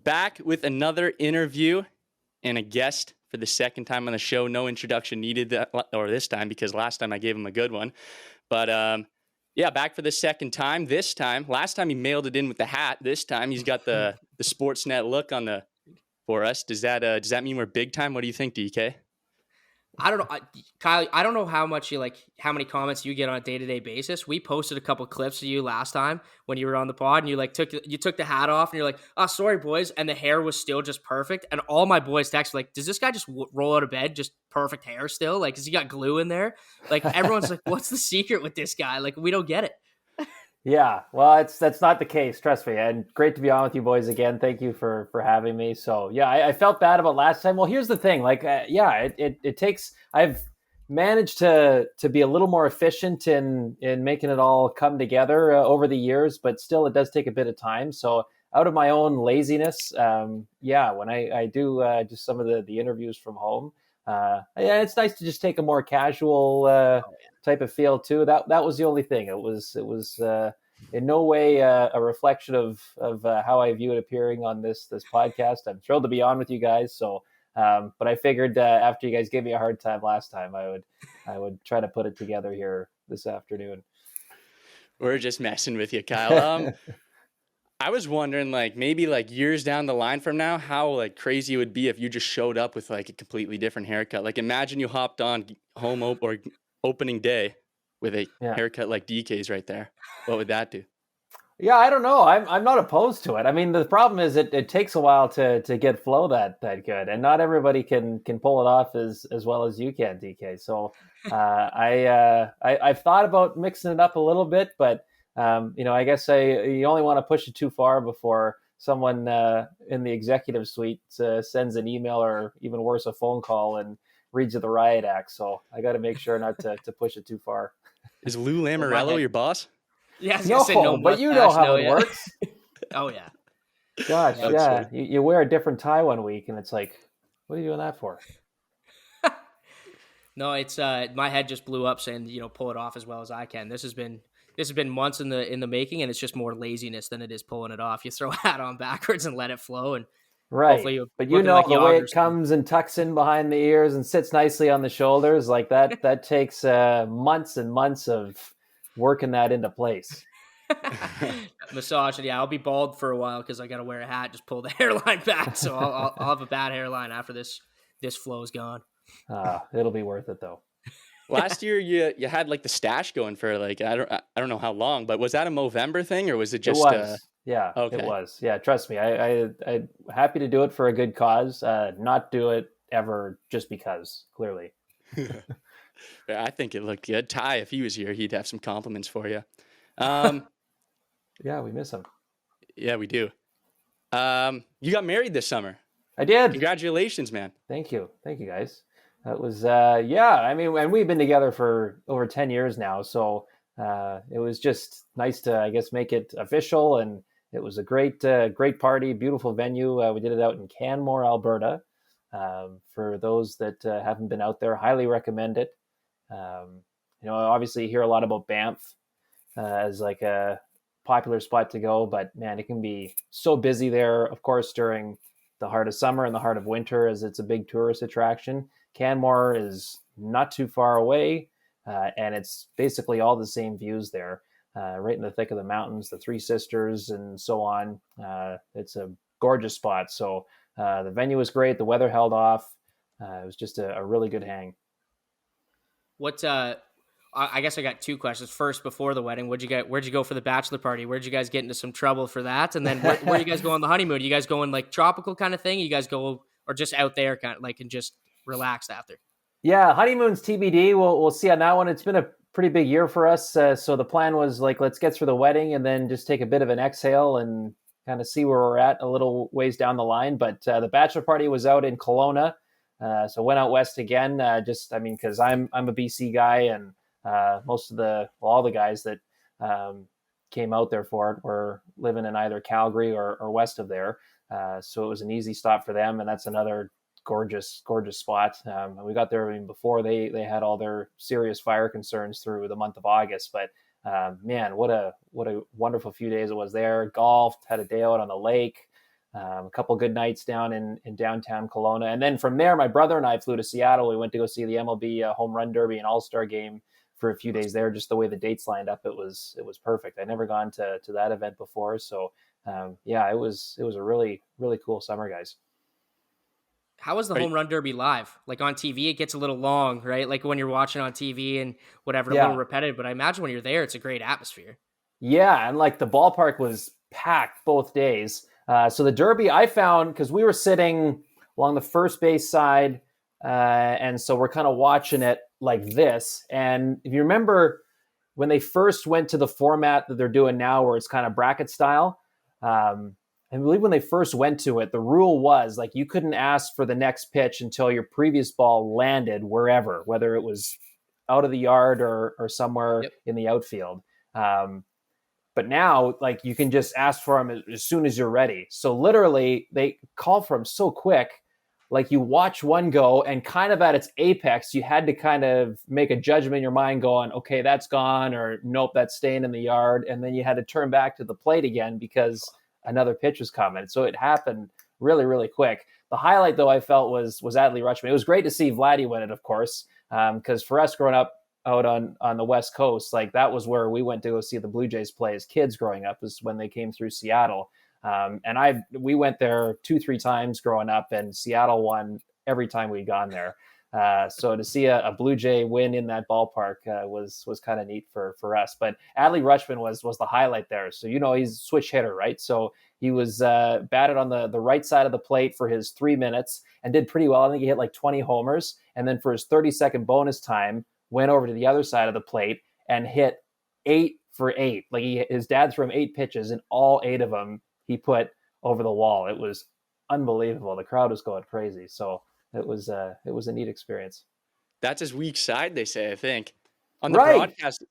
back with another interview and a guest for the second time on the show. No introduction needed this time because last time I gave him a good one. But back for the second time. This time, last time he mailed it in with the hat. This time he's got the Sportsnet look for us. Does that mean we're big time? What do you think, DK? I don't know, Kyle. I don't know how many comments you get on a day-to-day basis. We posted a couple clips of you last time when you were on the pod, and you took the hat off, and you're like, "Oh, sorry, boys," and the hair was still just perfect. And all my boys text like, "Does this guy just roll out of bed, just perfect hair still? Like, has he got glue in there?" Like, everyone's like, "What's the secret with this guy?" Like, we don't get it. Yeah, well, that's not the case. Trust me. And great to be on with you boys again. Thank you for having me. So yeah, I felt bad about last time. Well, here's the thing. Like, it takes. I've managed to be a little more efficient in making it all come together over the years, but still, it does take a bit of time. So out of my own laziness, when I do just some of the interviews from home, it's nice to just take a more casual type of feel too. That was the only thing. It was in no way a reflection of how I view it appearing on this podcast. I'm thrilled to be on with you guys. So, but I figured after you guys gave me a hard time last time, I would try to put it together here this afternoon. We're just messing with you, Kyle. I was wondering, maybe years down the line from now, how crazy it would be if you just showed up with a completely different haircut. Like, imagine you hopped on opening day with a haircut like DK's right there. What would that do? Yeah, I don't know. I'm not opposed to it. I mean, the problem is it takes a while to get flow that good, and not everybody can pull it off as well as you can, DK. So I've thought about mixing it up a little bit, but I guess you only want to push it too far before someone in the executive suite sends an email or even worse, a phone call and reads you the riot act. So I got to make sure not to push it too far. Is Lou Lamoriello your boss? Yeah, but you know how it works. Oh yeah. Gosh, yeah. You wear a different tie one week, and it's like, what are you doing that for? No, it's my head just blew up saying, pull it off as well as I can. This has been months in the making, and it's just more laziness than it is pulling it off. You throw a hat on backwards and let it flow, and right. But the way it comes and tucks in behind the ears and sits nicely on the shoulders, like that. That takes months and months of working that into place. Massage it. Yeah, I'll be bald for a while because I got to wear a hat. Just pull the hairline back, so I'll have a bad hairline after this flow is gone. It'll be worth it though. Last year you had the stash going for I don't know how long, but was that a Movember thing or was it just? It was. Yeah, okay. It was. Yeah, trust me, I'm happy to do it for a good cause. Not do it ever just because. Clearly. I think it looked good. Ty, if he was here, he'd have some compliments for you. Yeah, we miss him. Yeah, we do. You got married this summer. I did. Congratulations, man. Thank you, guys. That was I mean, and we've been together for over 10 years now, so it was just nice to, I guess, make it official, and it was a great party, beautiful venue. We did it out in Canmore, Alberta. For those that haven't been out there, highly recommend it. Obviously you hear a lot about Banff as a popular spot to go, but man, it can be so busy there, of course, during the heart of summer and the heart of winter, as it's a big tourist attraction. Canmore is not too far away, and it's basically all the same views there, right in the thick of the mountains, the Three Sisters and so on. It's a gorgeous spot. So the venue was great. The weather held off. It was just a really good hang. I guess I got two questions. First, before the wedding, where'd you go for the bachelor party? Where'd you guys get into some trouble for that? And then where you guys go on the honeymoon? You guys going tropical kind of thing? You guys go, or just out there kind of and just relax after? Yeah, honeymoon's TBD. We'll see on that one. It's been a pretty big year for us. So the plan was let's get through the wedding and then just take a bit of an exhale and kind of see where we're at a little ways down the line. But the bachelor party was out in Kelowna. So went out west again, because I'm a BC guy, and all the guys that came out there for it were living in either Calgary or west of there. So it was an easy stop for them, and that's another gorgeous spot. We got there even before they had all their serious fire concerns through the month of August. But man, what a wonderful few days it was there. Golfed, had a day out on the lake. A couple good nights down in downtown Kelowna. And then from there, my brother and I flew to Seattle. We went to go see the MLB Home Run Derby and All-Star game for a few days there. Just the way the dates lined up, it was perfect. I'd never gone to that event before. So yeah, it was a really, really cool summer, guys. How was the Home Run Derby live? Like on TV, it gets a little long, right? Like when you're watching on TV and whatever, a little repetitive. But I imagine when you're there, it's a great atmosphere. Yeah, and like the ballpark was packed both days. So the Derby I found, because we were sitting along the first base side, and so we're kind of watching it like this. And if you remember when they first went to the format that they're doing now, where it's kind of bracket style, I believe when they first went to it, the rule was like you couldn't ask for the next pitch until your previous ball landed wherever, whether it was out of the yard or somewhere in the outfield. But now, like, you can just ask for them as soon as you're ready. So literally, they call for them so quick. Like, you watch one go, and kind of at its apex, you had to kind of make a judgment in your mind going, okay, that's gone, or nope, that's staying in the yard. And then you had to turn back to the plate again because another pitch was coming. So it happened really, really quick. The highlight, though, I felt was Adley Rutschman. It was great to see Vladdy win it, of course, because for us growing up out on the West Coast, like that was where we went to go see the Blue Jays play as kids growing up, was when they came through Seattle. And we went there 2-3 times growing up, and Seattle won every time we'd gone there. So to see a Blue Jay win in that ballpark was kind of neat for us. But Adley Rutschman was the highlight there. So, you know, he's a switch hitter, right? So he was batted on the right side of the plate for his 3 minutes and did pretty well. I think he hit like 20 homers. And then for his 30-second bonus time, went over to the other side of the plate and hit 8 for 8. Like his dad threw him 8 pitches, and all 8 of them he put over the wall. It was unbelievable. The crowd was going crazy. So it was a neat experience. That's his weak side, they say, I think. On the broadcast,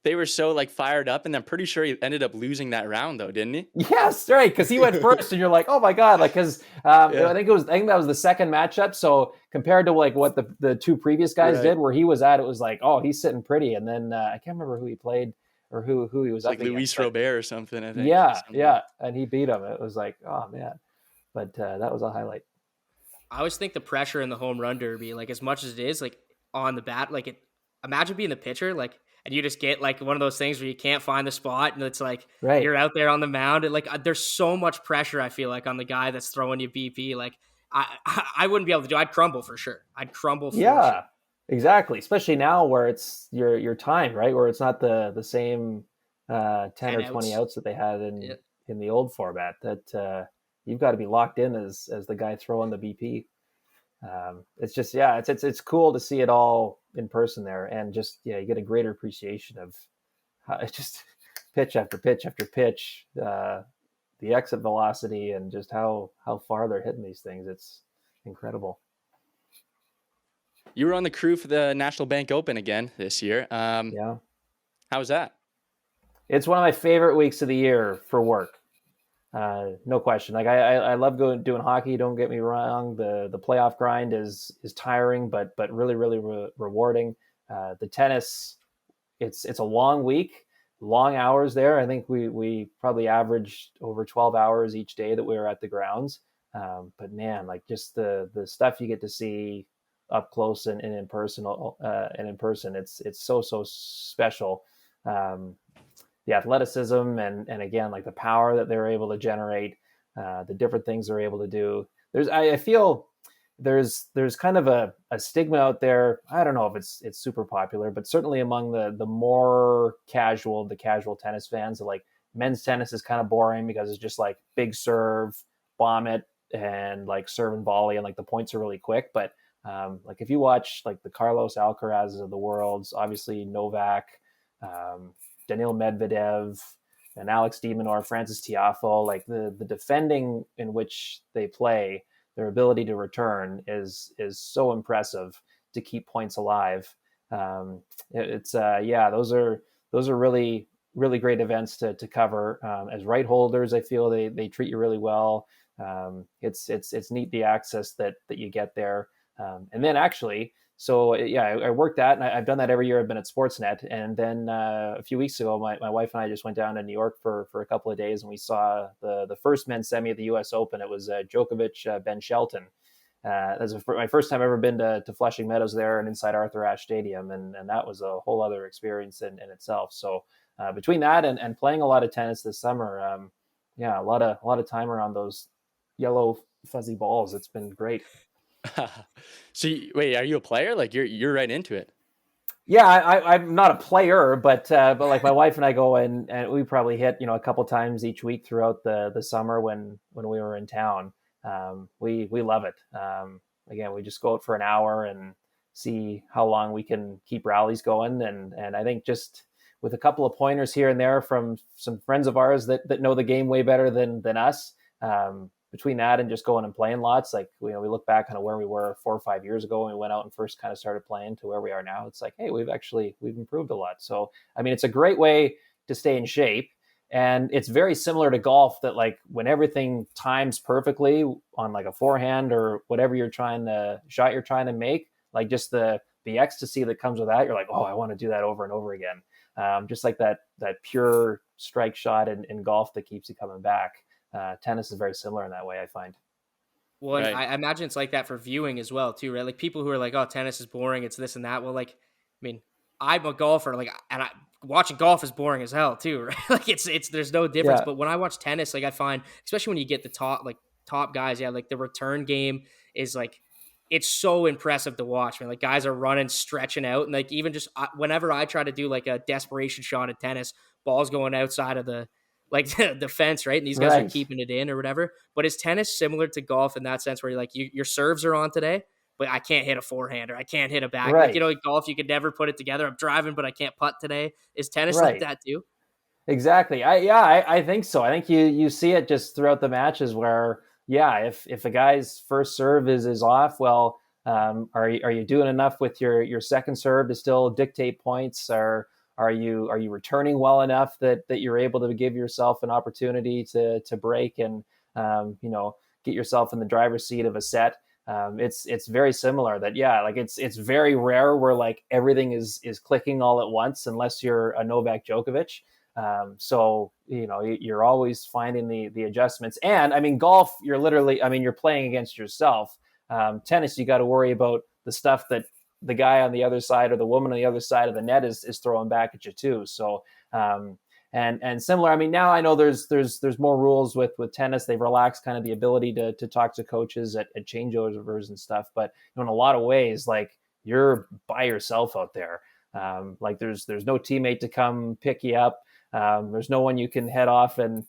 they were so like fired up, and I'm pretty sure he ended up losing that round, though, didn't he? Yes, right, because he went first, and you're like, oh my god, like because I think that was the second matchup. So compared to like what the 2 previous guys did, where he was at, it was like, oh, he's sitting pretty, and then I can't remember who he played or who he was up like against. Luis Robert or something, I think. Yeah, and he beat him. It was like, oh man, but that was a highlight. I always think the pressure in the home run derby, like as much as it is like on the bat, like imagine being the pitcher, like, and you just get like one of those things where you can't find the spot, and it's like you're out there on the mound, and like there's so much pressure, I feel like, on the guy that's throwing you BP. Like I wouldn't be able to do. I'd crumble for sure. I'd crumble for sure. Exactly. Especially now where it's your time, right? Where it's not the same 10 or 20 outs that they had in the old format. That you've got to be locked in as the guy throwing the BP. It's just it's cool to see it all in person there, and just you get a greater appreciation of how it's just pitch after pitch after pitch, the exit velocity, and just how far they're hitting these things. It's incredible. You were on the crew for the National Bank Open again this year. How was that? It's one of my favorite weeks of the year for work. No question. Like I love doing hockey. Don't get me wrong. The playoff grind is tiring, but really, really rewarding. The tennis, it's a long week, long hours there. I think we probably averaged over 12 hours each day that we were at the grounds. But man, like just the stuff you get to see up close and in person, it's so special. The athleticism and again, like the power that they're able to generate, the different things they're able to do. I feel there's kind of a stigma out there. I don't know if it's super popular, but certainly among the more casual tennis fans, like men's tennis is kind of boring because it's just like big serve, bomb it, and like serve and volley, and like the points are really quick. But like if you watch like the Carlos Alcarazes of the world, obviously Novak, Daniil Medvedev, and Alex de Minaur, Francis Tiafoe, like the defending in which they play, their ability to return is so impressive to keep points alive. Those are really, really great events to cover. As right holders, I feel they treat you really well. It's neat the access that you get there. And then actually So yeah, I worked that, and I've done that every year. I've been at Sportsnet, and then a few weeks ago, my wife and I just went down to New York for a couple of days, and we saw the first men's semi at the U.S. Open. It was Djokovic, Ben Shelton. That was my first time ever been to Flushing Meadows there and inside Arthur Ashe Stadium, and that was a whole other experience in itself. So between that and playing a lot of tennis this summer, yeah, a lot of time around those yellow fuzzy balls. It's been great. So wait, are you a player? Like you're right into it? Yeah, I'm not a player, but like my wife and I go and we probably hit a couple times each week throughout the summer when we were in town. We love it. Again, we just go out for an hour and see how long we can keep rallies going, and I think just with a couple of pointers here and there from some friends of ours that know the game way better than us. Between that and just going and playing lots, like we look back kind of where we were 4 or 5 years ago when we went out and first kind of started playing to where we are now. It's like, hey, we've improved a lot. So I mean, it's a great way to stay in shape, and it's very similar to golf, that like when everything times perfectly on like a forehand or whatever shot you're trying to make, like just the ecstasy that comes with that, you're like, oh, I want to do that over and over again. Just like that pure strike shot in golf that keeps you coming back. Tennis is very similar in that way, I find. Well, and I imagine it's like that for viewing as well, too, right? Like people who are like, oh, tennis is boring, it's this and that. Well, like, I mean, I'm a golfer, like, and watching golf is boring as hell, too, right? Like it's there's no difference. Yeah. But when I watch tennis, like I find, especially when you get the top guys, yeah, like the return game is like, it's so impressive to watch, man. Like guys are running, stretching out, and like even just whenever I try to do like a desperation shot at tennis, ball's going outside of the fence, right? And these guys are keeping it in or whatever. But is tennis similar to golf in that sense, where you're like, your serves are on today, but I can't hit a forehand or I can't hit a back. Right. Like, like golf, you could never put it together. I'm driving, but I can't putt today. Is tennis Right. like that too? Exactly. I think so. I think you see it just throughout the matches where, yeah, if a guy's first serve is off, well, are you doing enough with your second serve to still dictate points? Or are you returning well enough that you're able to give yourself an opportunity to break and get yourself in the driver's seat of a set? It's very similar. That like it's very rare where like everything is clicking all at once, unless you're a Novak Djokovic. So you're always finding the adjustments. And I mean, golf, you're playing against yourself. Tennis, you got to worry about the stuff that the guy on the other side or the woman on the other side of the net is throwing back at you too. So and similar. I mean, now I know there's more rules with tennis. They've relaxed kind of the ability to talk to coaches at changeovers and stuff. But in a lot of ways, like you're by yourself out there. Like there's no teammate to come pick you up. There's no one you can head off and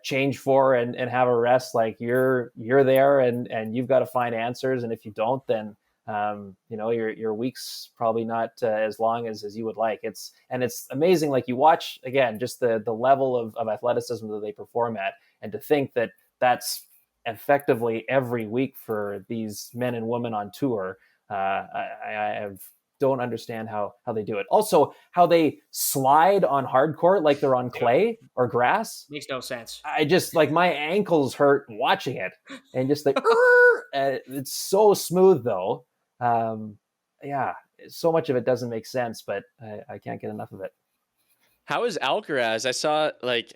change for and have a rest. Like you're there and you've got to find answers. And if you don't, then your week's probably not as long as you would like. It's amazing. Like you watch again, just the level of athleticism that they perform at, and to think that that's effectively every week for these men and women on tour. I don't understand how they do it. Also, how they slide on hard court like they're on clay or grass. Makes no sense. I just like my ankles hurt watching it, and just like it's so smooth though. Yeah, so much of it doesn't make sense, but I can't get enough of it. How is Alcaraz? I saw, like,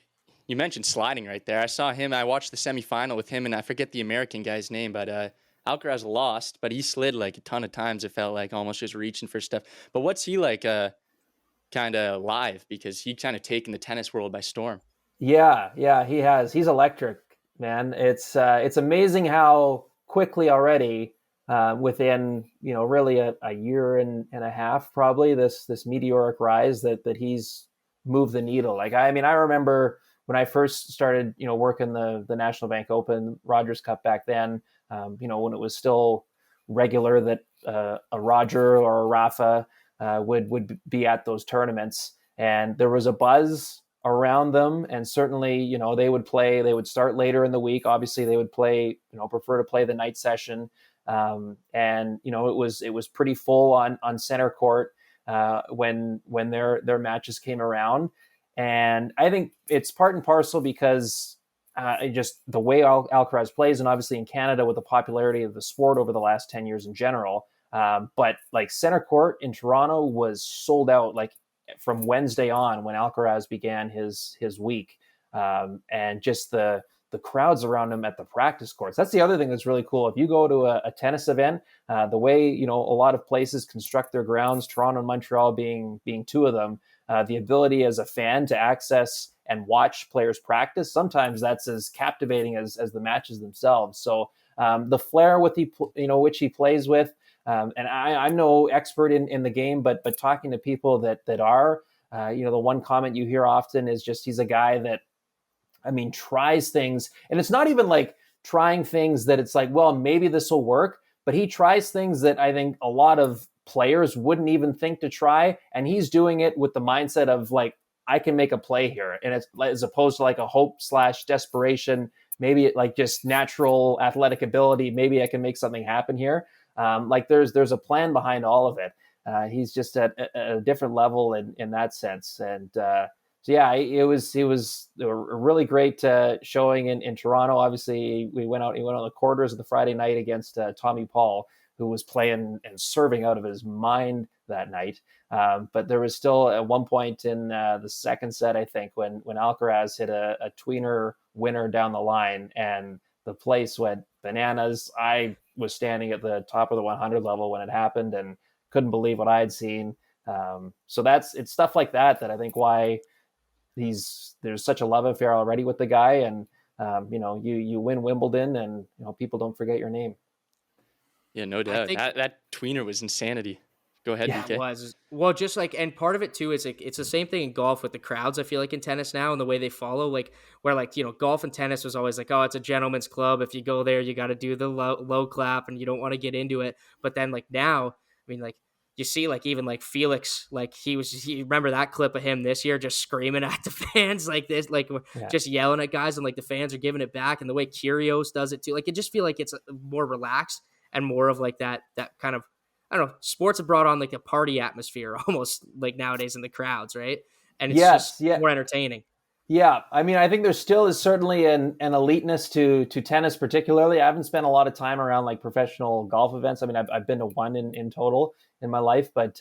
you mentioned sliding right there. I saw him. I watched the semifinal with him, and I forget the American guy's name, but Alcaraz lost, but he slid like a ton of times. It felt like almost just reaching for stuff. But what's he like kind of live? Because he kind of taken the tennis world by storm. Yeah, he has. He's electric, man. It's amazing how quickly already within, really a year and a half, probably this meteoric rise that he's moved the needle. Like, I mean, I remember when I first started, working the National Bank Open, Rogers Cup back then, when it was still regular that a Roger or a Rafa would be at those tournaments, and there was a buzz around them. And certainly, they would start later in the week. Obviously they would play, prefer to play the night session. And it was pretty full on center court when their matches came around. And I think it's part and parcel because just the way Alcaraz plays, and obviously in Canada with the popularity of the sport over the last 10 years in general, But like center court in Toronto was sold out like from Wednesday on when Alcaraz began his week, and just the crowds around him at the practice courts. That's the other thing that's really cool. If you go to a tennis event, the way a lot of places construct their grounds, Toronto and Montreal being two of them, the ability as a fan to access and watch players practice, sometimes that's as captivating as the matches themselves. So the flair with which he plays with, and I'm no expert in the game, but talking to people that are, the one comment you hear often is just he's a guy that, tries things, and it's not even like trying things that it's like, well, maybe this will work, but he tries things that I think a lot of players wouldn't even think to try, and he's doing it with the mindset of like, I can make a play here, and it's as opposed to like a hope/desperation, maybe like just natural athletic ability, maybe I can make something happen here. Like there's a plan behind all of it. He's just at a different level in that sense, and so yeah, it was a really great showing in Toronto. Obviously, he went on the quarters of the Friday night against Tommy Paul, who was playing and serving out of his mind that night. But there was still at one point in the second set, I think, when Alcaraz hit a tweener winner down the line, and the place went bananas. I was standing at the top of the 100 level when it happened and couldn't believe what I had seen. So it's stuff like that I think why there's such a love affair already with the guy, and you win Wimbledon, and people don't forget your name. Yeah, no doubt. That tweener was insanity. Go ahead, Yeah, BK. it was. Well, just like, and part of it too is like it's the same thing in golf with the crowds. I feel like in tennis now and the way they follow, like where like golf and tennis was always like, oh, it's a gentleman's club. If you go there, you got to do the low clap, and you don't want to get into it. But then like now, like you see like even like Felix, like you remember that clip of him this year just screaming at the fans like this, like just yelling at guys, and like the fans are giving it back, and the way Kyrgios does it too. Like it just feel like it's more relaxed and more of like that kind of, I don't know, sports have brought on like a party atmosphere almost like nowadays in the crowds, right? And it's more entertaining. Yeah, I think there still is certainly an eliteness to tennis, particularly. I haven't spent a lot of time around like professional golf events. I've been to one in total in my life, but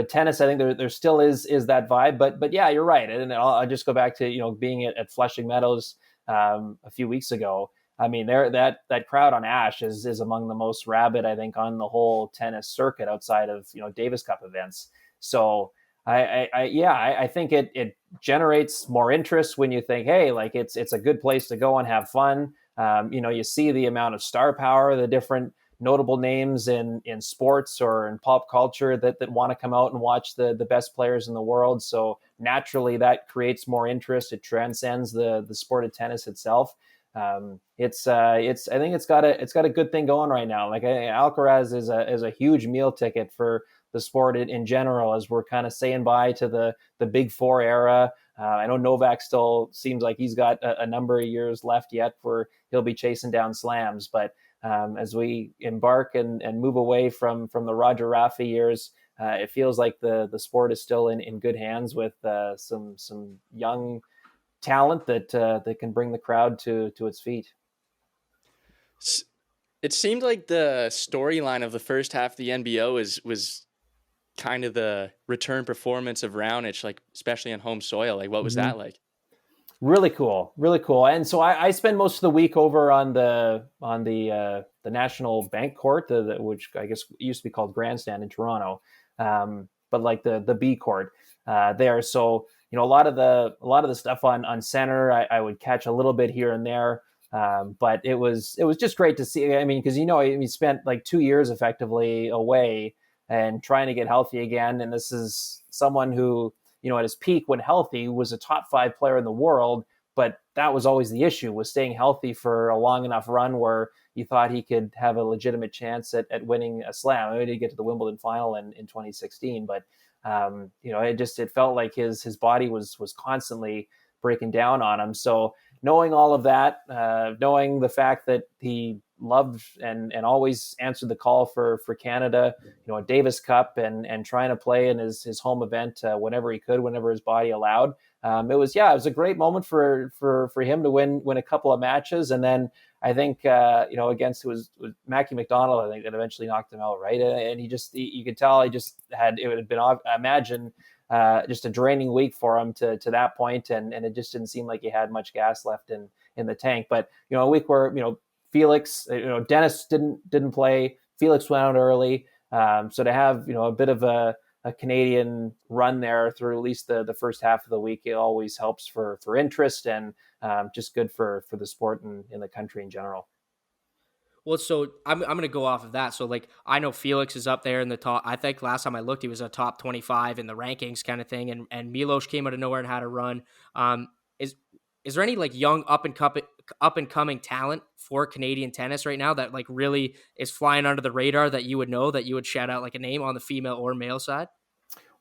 tennis, I think there still is that vibe. But yeah, you're right. And I'll just go back to being at Flushing Meadows a few weeks ago. That crowd on Ash is among the most rabid, I think, on the whole tennis circuit outside of Davis Cup events. So I think it generates more interest when you think, hey, like it's a good place to go and have fun. You see the amount of star power, the different notable names in sports or in pop culture that want to come out and watch the best players in the world. So naturally, that creates more interest. It transcends the sport of tennis itself. I think it's got a good thing going right now. Like Alcaraz is a huge meal ticket for the sport in general, as we're kind of saying bye to the Big Four era. I know Novak still seems like he's got a number of years left yet where he'll be chasing down slams. But as we embark and move away from the Roger Rafa years, it feels like the sport is still in good hands with some young talent that can bring the crowd to its feet. It seemed like the storyline of the first half of the NBO was kind of the return performance of Raonic, like especially on home soil. Like, what was that like? Really cool. And so I spend most of the week over on the National Bank Court, which I guess used to be called Grandstand in Toronto, but like the B Court there. So a lot of the stuff on center, I would catch a little bit here and there, but it was just great to see. Because he spent like 2 years effectively away and trying to get healthy again, and this is someone who, at his peak when healthy, was a top 5 player in the world, but that was always the issue, was staying healthy for a long enough run where you thought he could have a legitimate chance at winning a slam. He did get to the Wimbledon final in 2016, but it felt like his body was constantly breaking down on him. So knowing all of that, knowing the fact that he loved and always answered the call for Canada, a Davis Cup and trying to play in his home event whenever he could, whenever his body allowed. It was a great moment for him to win a couple of matches. And then I think, against it was Mackie McDonald, I think, that eventually knocked him out, right? And you could tell it would have been, imagine, just a draining week for him to that point, and it just didn't seem like he had much gas left in the tank. But, a week where, Felix, Dennis didn't play, Felix went out early. So to have, a bit of a Canadian run there through at least the first half of the week, it always helps for interest, and just good for the sport in the country in general. Well, so I'm going to go off of that. So, like, I know Felix is up there in the top. I think last time I looked, he was a top 25 in the rankings kind of thing. And Milos came out of nowhere and had a run. Is there any like young up and coming talent for Canadian tennis right now that like really is flying under the radar that you would know, that you would shout out like a name on the female or male side?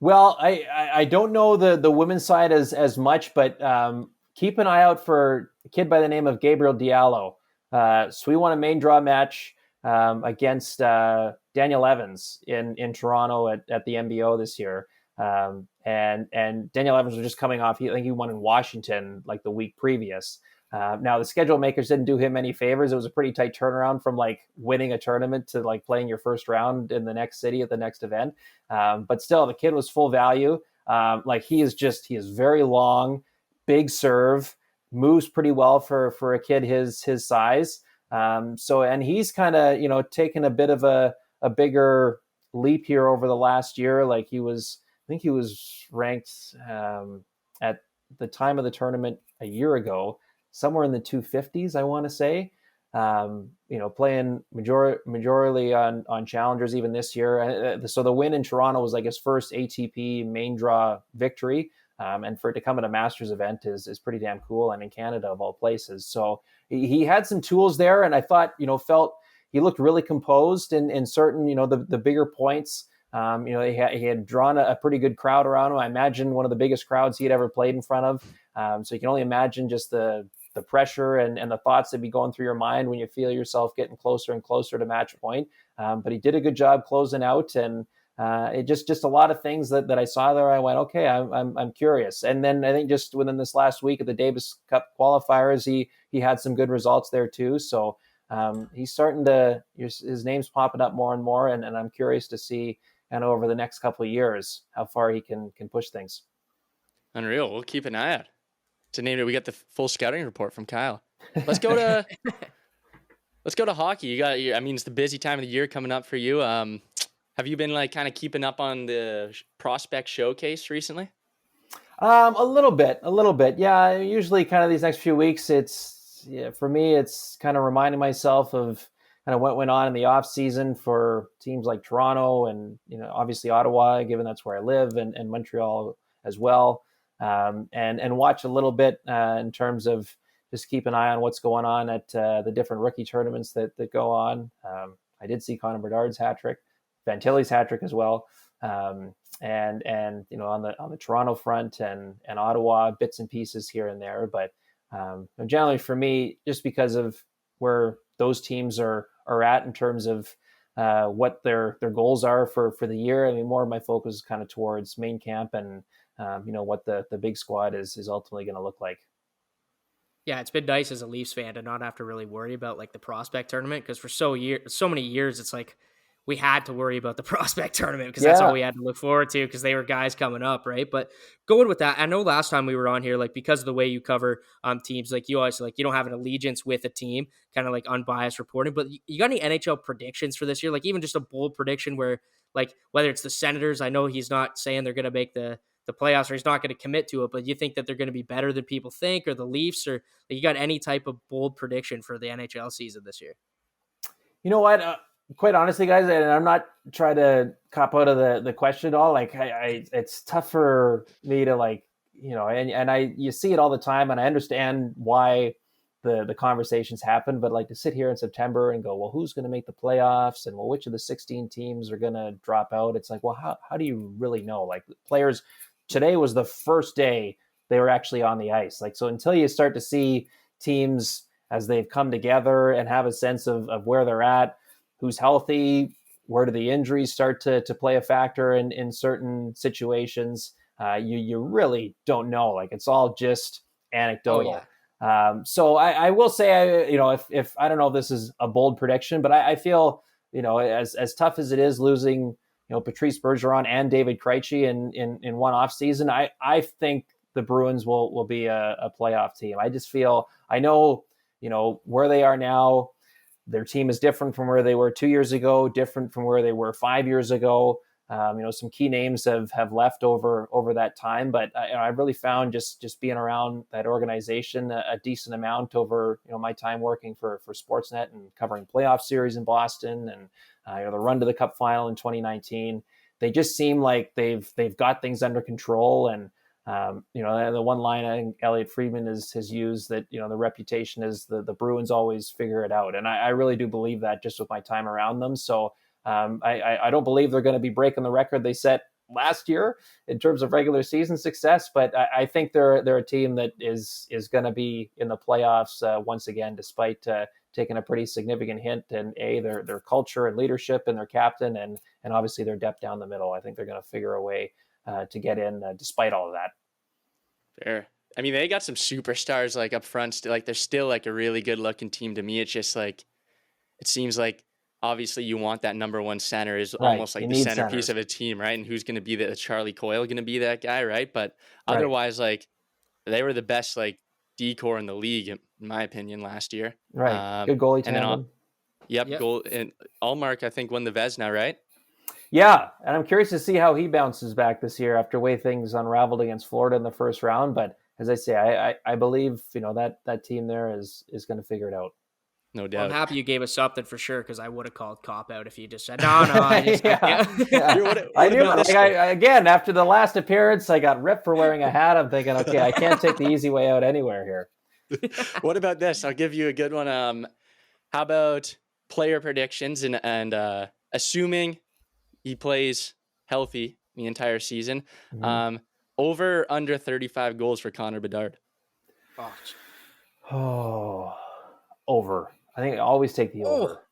Well, I don't know the women's side as much, but keep an eye out for a kid by the name of Gabriel Diallo. So we won a main draw match against Daniel Evans in Toronto at the MBO this year. And Daniel Evans was just coming off, I think he won in Washington like the week previous. Now the schedule makers didn't do him any favors. It was a pretty tight turnaround from like winning a tournament to like playing your first round in the next city at the next event. But still, the kid was full value. Like he is very long, big serve, moves pretty well for a kid his size. And he's kind of, taken a bit of a bigger leap here over the last year. Like I think he was ranked at the time of the tournament a year ago, somewhere in the 250s, I want to say. Playing majorly on challengers even this year. So the win in Toronto was like his first ATP main draw victory. And for it to come at a Masters event is pretty damn cool, and in Canada of all places. So he had some tools there, and I thought, felt he looked really composed in certain, the bigger points. He had drawn a pretty good crowd around him. I imagine one of the biggest crowds he had ever played in front of. So you can only imagine just the pressure and the thoughts that be going through your mind when you feel yourself getting closer and closer to match point. But he did a good job closing out, and it just a lot of things that I saw there. I went, okay, I'm curious. And then I think just within this last week of the Davis Cup qualifiers, he had some good results there too. So he's starting to, his name's popping up more and more. And I'm curious to see kind of over the next couple of years how far he can push things. Unreal. We'll keep an eye out. To name it, we got the full scouting report from Kyle. Let's go to hockey. It's the busy time of the year coming up for you. Have you been like kind of keeping up on the prospect showcase recently? A little bit. Yeah. Usually kind of these next few weeks, for me, it's kind of reminding myself of kind of what went on in the off season for teams like Toronto and, obviously Ottawa, given that's where I live, and Montreal as well. And watch a little bit in terms of just keep an eye on what's going on at the different rookie tournaments that go on. I did see Connor Bedard's hat trick, Fantilli's hat trick as well. And on the Toronto front and Ottawa, bits and pieces here and there. But generally for me, just because of where those teams are at in terms of what their goals are for the year, I mean, more of my focus is kind of towards main camp and what the big squad is ultimately going to look like. Yeah, it's been nice as a Leafs fan to not have to really worry about like the prospect tournament, because for so many years it's like we had to worry about the prospect tournament because that's all we had to look forward to because they were guys coming up, right? But going with that, I know last time we were on here, like because of the way you cover teams, like you always like you don't have an allegiance with a team, kind of like unbiased reporting. But you got any NHL predictions for this year? Like even just a bold prediction where like whether it's the Senators, I know he's not saying they're going to make the playoffs or he's not going to commit to it, but you think that they're going to be better than people think, or the Leafs, or like, you got any type of bold prediction for the NHL season this year? You know what? Quite honestly, guys, and I'm not trying to cop out of the question at all. Like it's tough for me to like, you see it all the time, and I understand why the conversations happen, but like to sit here in September and go, well, who's going to make the playoffs? And well, which of the 16 teams are going to drop out? It's like, well, how do you really know? Like players, today was the first day they were actually on the ice. Like, so until you start to see teams as they've come together and have a sense of where they're at, who's healthy, where do the injuries start to play a factor in certain situations, you really don't know. Like it's all just anecdotal. So I will say, if I don't know if this is a bold prediction, but I feel, as tough as it is losing, Patrice Bergeron and David Krejci in one off season, I think the Bruins will be a playoff team. I just feel, I know, where they are now. Their team is different from where they were 2 years ago, different from where they were 5 years ago. Some key names have left over that time, but I've really found just being around that organization a decent amount over my time working for Sportsnet and covering playoff series in Boston and the run to the Cup final in 2019. They just seem like they've got things under control. And the one line I think Elliot Friedman has used, that the reputation is the Bruins always figure it out, and I really do believe that just with my time around them. So I don't believe they're going to be breaking the record they set last year in terms of regular season success, but I think they're a team that is going to be in the playoffs once again, despite taking a pretty significant hint in their culture and leadership and their captain and obviously their depth down the middle. I think they're going to figure a way to get in despite all of that. Fair. I mean, they got some superstars like up front. Like they're still like a really good looking team to me. It's just like, it seems like obviously you want that number one center is right. Almost like the centerpiece of a team, right? And who's going to be the Charlie Coyle going to be that guy, right? But otherwise, like they were the best like D-core in the league, in my opinion, last year. Right. Good goalie tandem. Yep. Goal and Allmark, I think, won the Vezina, right? Yeah, and I'm curious to see how he bounces back this year after the way things unraveled against Florida in the first round. But as I say, I believe that team there is going to figure it out. No doubt. Well, I'm happy you gave us something for sure, because I would have called cop out if you just said no. I just I knew. Again, after the last appearance, I got ripped for wearing a hat. I'm thinking, okay, I can't take the easy way out anywhere here. What about this? I'll give you a good one. How about player predictions and assuming he plays healthy the entire season. Mm-hmm. Over under 35 goals for Connor Bedard. Over. I think I always take the over.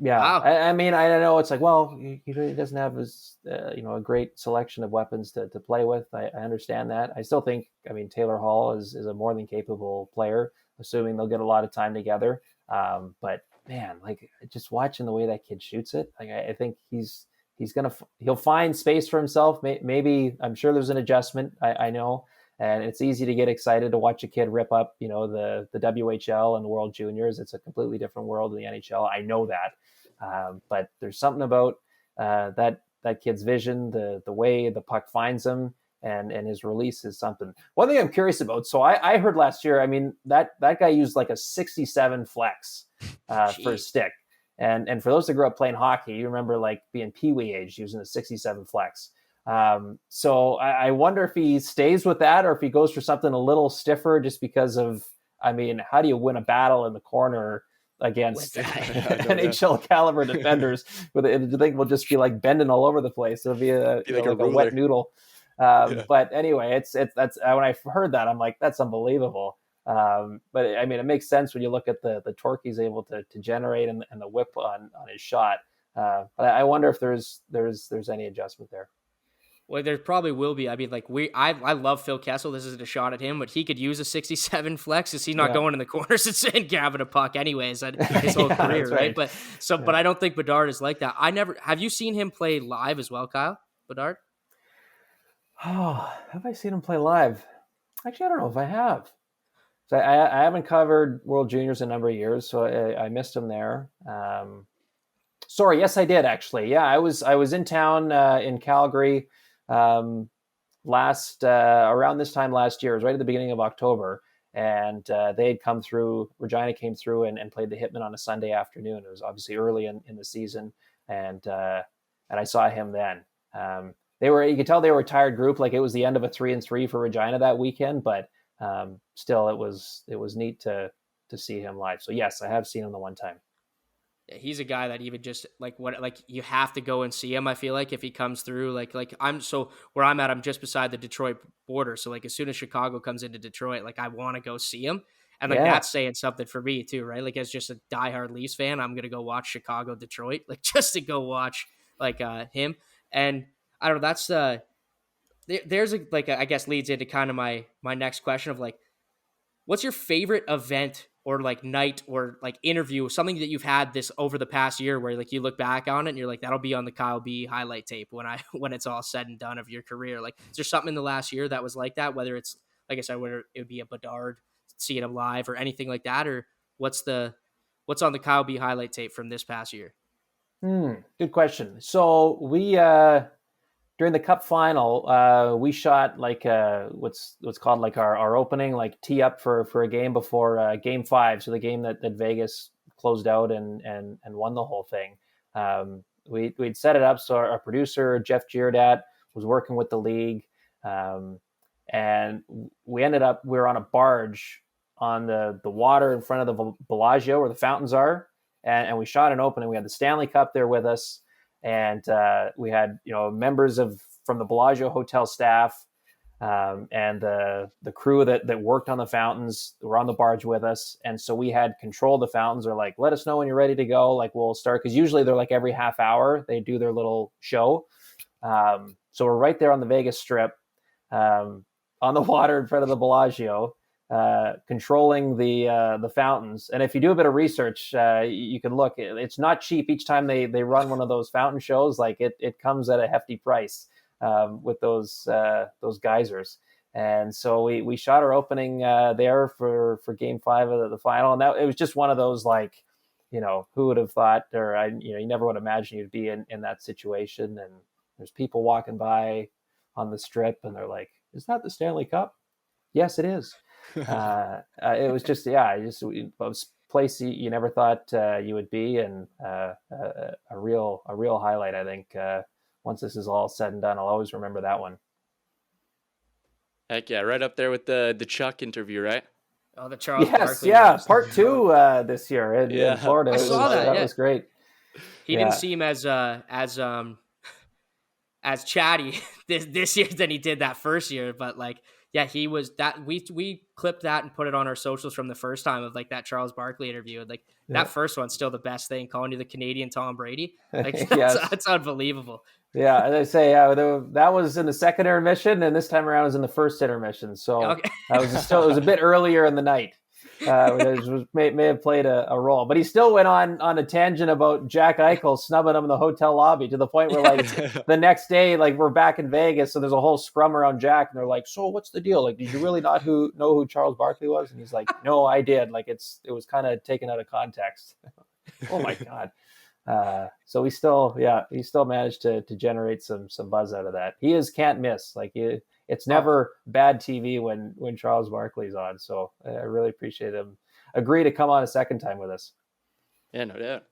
Yeah. Wow. I mean, I know it's like, well, he doesn't have his, a great selection of weapons to play with. I understand that. I still think, Taylor Hall is a more than capable player, assuming they'll get a lot of time together. But man, like just watching the way that kid shoots it, like I think he'll find space for himself. Maybe I'm sure there's an adjustment. I know, and it's easy to get excited to watch a kid rip up, the WHL and the World Juniors. It's a completely different world than the NHL. I know that, but there's something about that kid's vision, the way the puck finds him, and his release is something. One thing I'm curious about. So I heard last year, that guy used like a 67 flex for his stick. And for those that grew up playing hockey, you remember like being peewee age using a 67 flex. So I wonder if he stays with that or if he goes for something a little stiffer, just because of, how do you win a battle in the corner against NHL caliber defenders? Do you think we'll just be like bending all over the place? It'll be like a wet noodle. But anyway, that's when I heard that, I'm like, that's unbelievable. But it makes sense when you look at the torque he's able to generate and the whip on his shot. But I wonder if there's any adjustment there. Well, there probably will be. I love Phil Kessel. This isn't a shot at him, but he could use a 67 flex because he's not going in the corners and grabbing a puck anyways his whole career, right? But I don't think Bedard is like that. Have you seen him play live as well, Kyle Bedard? Oh, have I seen him play live? Actually, I don't know if I have. So I haven't covered World Juniors in a number of years, so I missed him there. Sorry, yes, I did actually. Yeah, I was in town in Calgary around this time last year. It was right at the beginning of October, and they had come through. Regina came through and played the Hitmen on a Sunday afternoon. It was obviously early in the season, and I saw him then. You could tell they were a tired group. Like it was the end of a 3-3 for Regina that weekend, but still it was neat to see him live. So yes, I have seen him the one time. Yeah, he's a guy that even just you have to go and see him. I feel like if he comes through, where I'm at, I'm just beside the Detroit border. So like as soon as Chicago comes into Detroit, like I want to go see him. And that's saying something for me too, right? Like as just a diehard Leafs fan, I'm going to go watch Chicago, Detroit, like just to go watch him. And I don't know, that's I guess leads into kind of my next question of like, what's your favorite event or like night or like interview, something that you've had this over the past year where like you look back on it and you're like, that'll be on the Kyle B highlight tape when it's all said and done of your career. Like, is there something in the last year that was like that? Whether it's, like I said, whether it would be a Bedard, seeing him live or anything like that, or what's on the Kyle B highlight tape from this past year? Good question. So we, during the Cup final, we shot like what's called like our opening, like tee up for a game before Game 5, so the game that Vegas closed out and won the whole thing. We'd set it up, so our producer Jeff Giordat was working with the league, and we were on a barge on the water in front of the Bellagio where the fountains are, and we shot an opening. We had the Stanley Cup there with us. And we had, members from the Bellagio hotel staff and the crew that worked on the fountains were on the barge with us. And so we had control of the fountains. They're like, let us know when you're ready to go. Like, we'll start. Because usually they're like every half hour, they do their little show. So we're right there on the Vegas Strip on the water in front of the Bellagio. Controlling the fountains. And if you do a bit of research, you can look. It's not cheap. Each time they run one of those fountain shows, like it comes at a hefty price with those geysers. And so we shot our opening there for Game 5 of the final, and it was just one of those, like, who would have thought, or you never would imagine you'd be in that situation. And there's people walking by on the Strip, and they're like, "Is that the Stanley Cup?" Yes, it is. It was just a place you never thought you would be, and a real highlight. I think once this is all said and done, I'll always remember that one. Heck yeah, right up there with the Chuck interview, right? Oh, the Charles Barkley. Yes, part 2 this year in Florida. I saw that. That was great. He didn't seem as chatty this year than he did that first year, but like. Yeah, he was that. We clipped that and put it on our socials from the first time of like that Charles Barkley interview. Like that first one's still the best thing, calling you the Canadian Tom Brady. Like that's unbelievable. Yeah, and I say that was in the second intermission, and this time around was in the first intermission. So it was a bit earlier in the night. May have played a role, but he still went on a tangent about Jack Eichel snubbing him in the hotel lobby, to the point where like the next day, like we're back in Vegas, so there's a whole scrum around Jack, and they're like, "So what's the deal? Like, did you really not know who Charles Barkley was?" And he's like, "No, I did. Like it was kind of taken out of context." Oh my God. So he still managed to generate some buzz out of that. He can't miss. Like it's never bad TV when Charles Barkley's on. So I really appreciate him agree to come on a second time with us. Yeah, no doubt.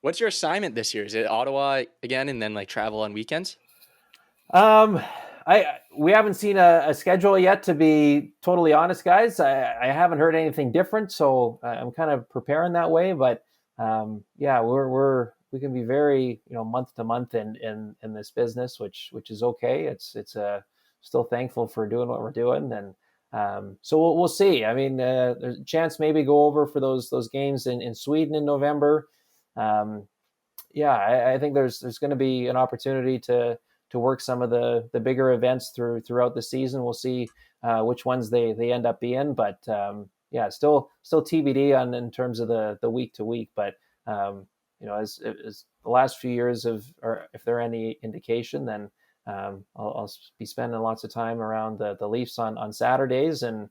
What's your assignment this year? Is it Ottawa again, and then like travel on weekends? We haven't seen a schedule yet, to be totally honest, guys. I haven't heard anything different, so I'm kind of preparing that way. But we can be very month to month in this business, which is okay. It's still thankful for doing what we're doing, and so we'll see. I mean, there's a chance maybe go over for those games in Sweden in November. I think there's going to be an opportunity to work some of the bigger events throughout the season. We'll see which ones they end up being, but still TBD on in terms of the week to week. But as the last few years or if there are any indication, then I'll be spending lots of time around the Leafs on Saturdays, and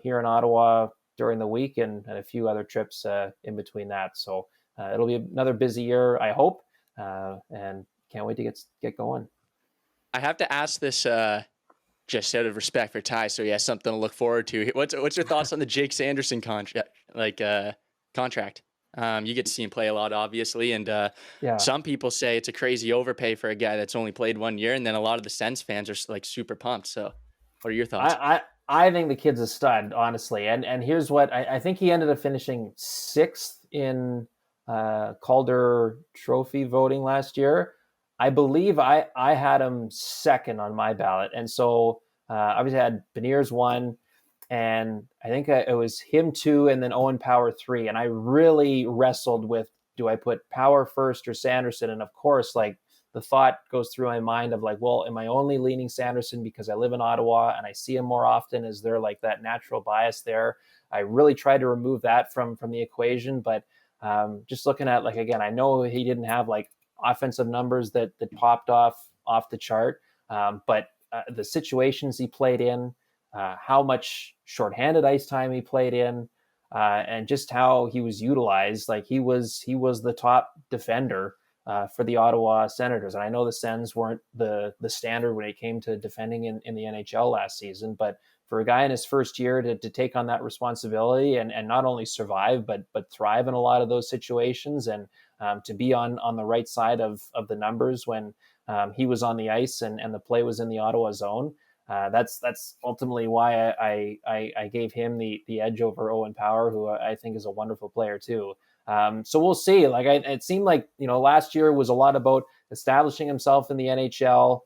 here in Ottawa during the week, and a few other trips in between that. So it'll be another busy year, I hope, and can't wait to get going. I have to ask this just out of respect for Ty, so he has something to look forward to. What's your thoughts on the Jake Sanderson contract? You get to see him play a lot, obviously, and some people say it's a crazy overpay for a guy that's only played 1 year, and then a lot of the Sens fans are like super pumped. So what are your thoughts? I think the kid's a stud, honestly, and here's what I think he ended up finishing 6th in Calder Trophy voting last year. I believe I had him 2nd on my ballot, and so obviously I had Beniers 1. And I think it was him 2 and then Owen Power 3. And I really wrestled with, do I put Power first or Sanderson? And of course, like the thought goes through my mind of like, well, am I only leaning Sanderson because I live in Ottawa and I see him more often? Is there like that natural bias there? I really tried to remove that from the equation. But just looking at, like, again, I know he didn't have like offensive numbers that popped off the chart, but the situations he played in, how much shorthanded ice time he played in, and just how he was utilized. Like, he was the top defender for the Ottawa Senators. And I know the Sens weren't the standard when it came to defending in the NHL last season, but for a guy in his first year to take on that responsibility and not only survive, but thrive in a lot of those situations, and to be on the right side of the numbers when he was on the ice and the play was in the Ottawa zone. That's ultimately why I gave him the edge over Owen Power, who I think is a wonderful player too. So we'll see. Like, it seemed like, last year was a lot about establishing himself in the NHL,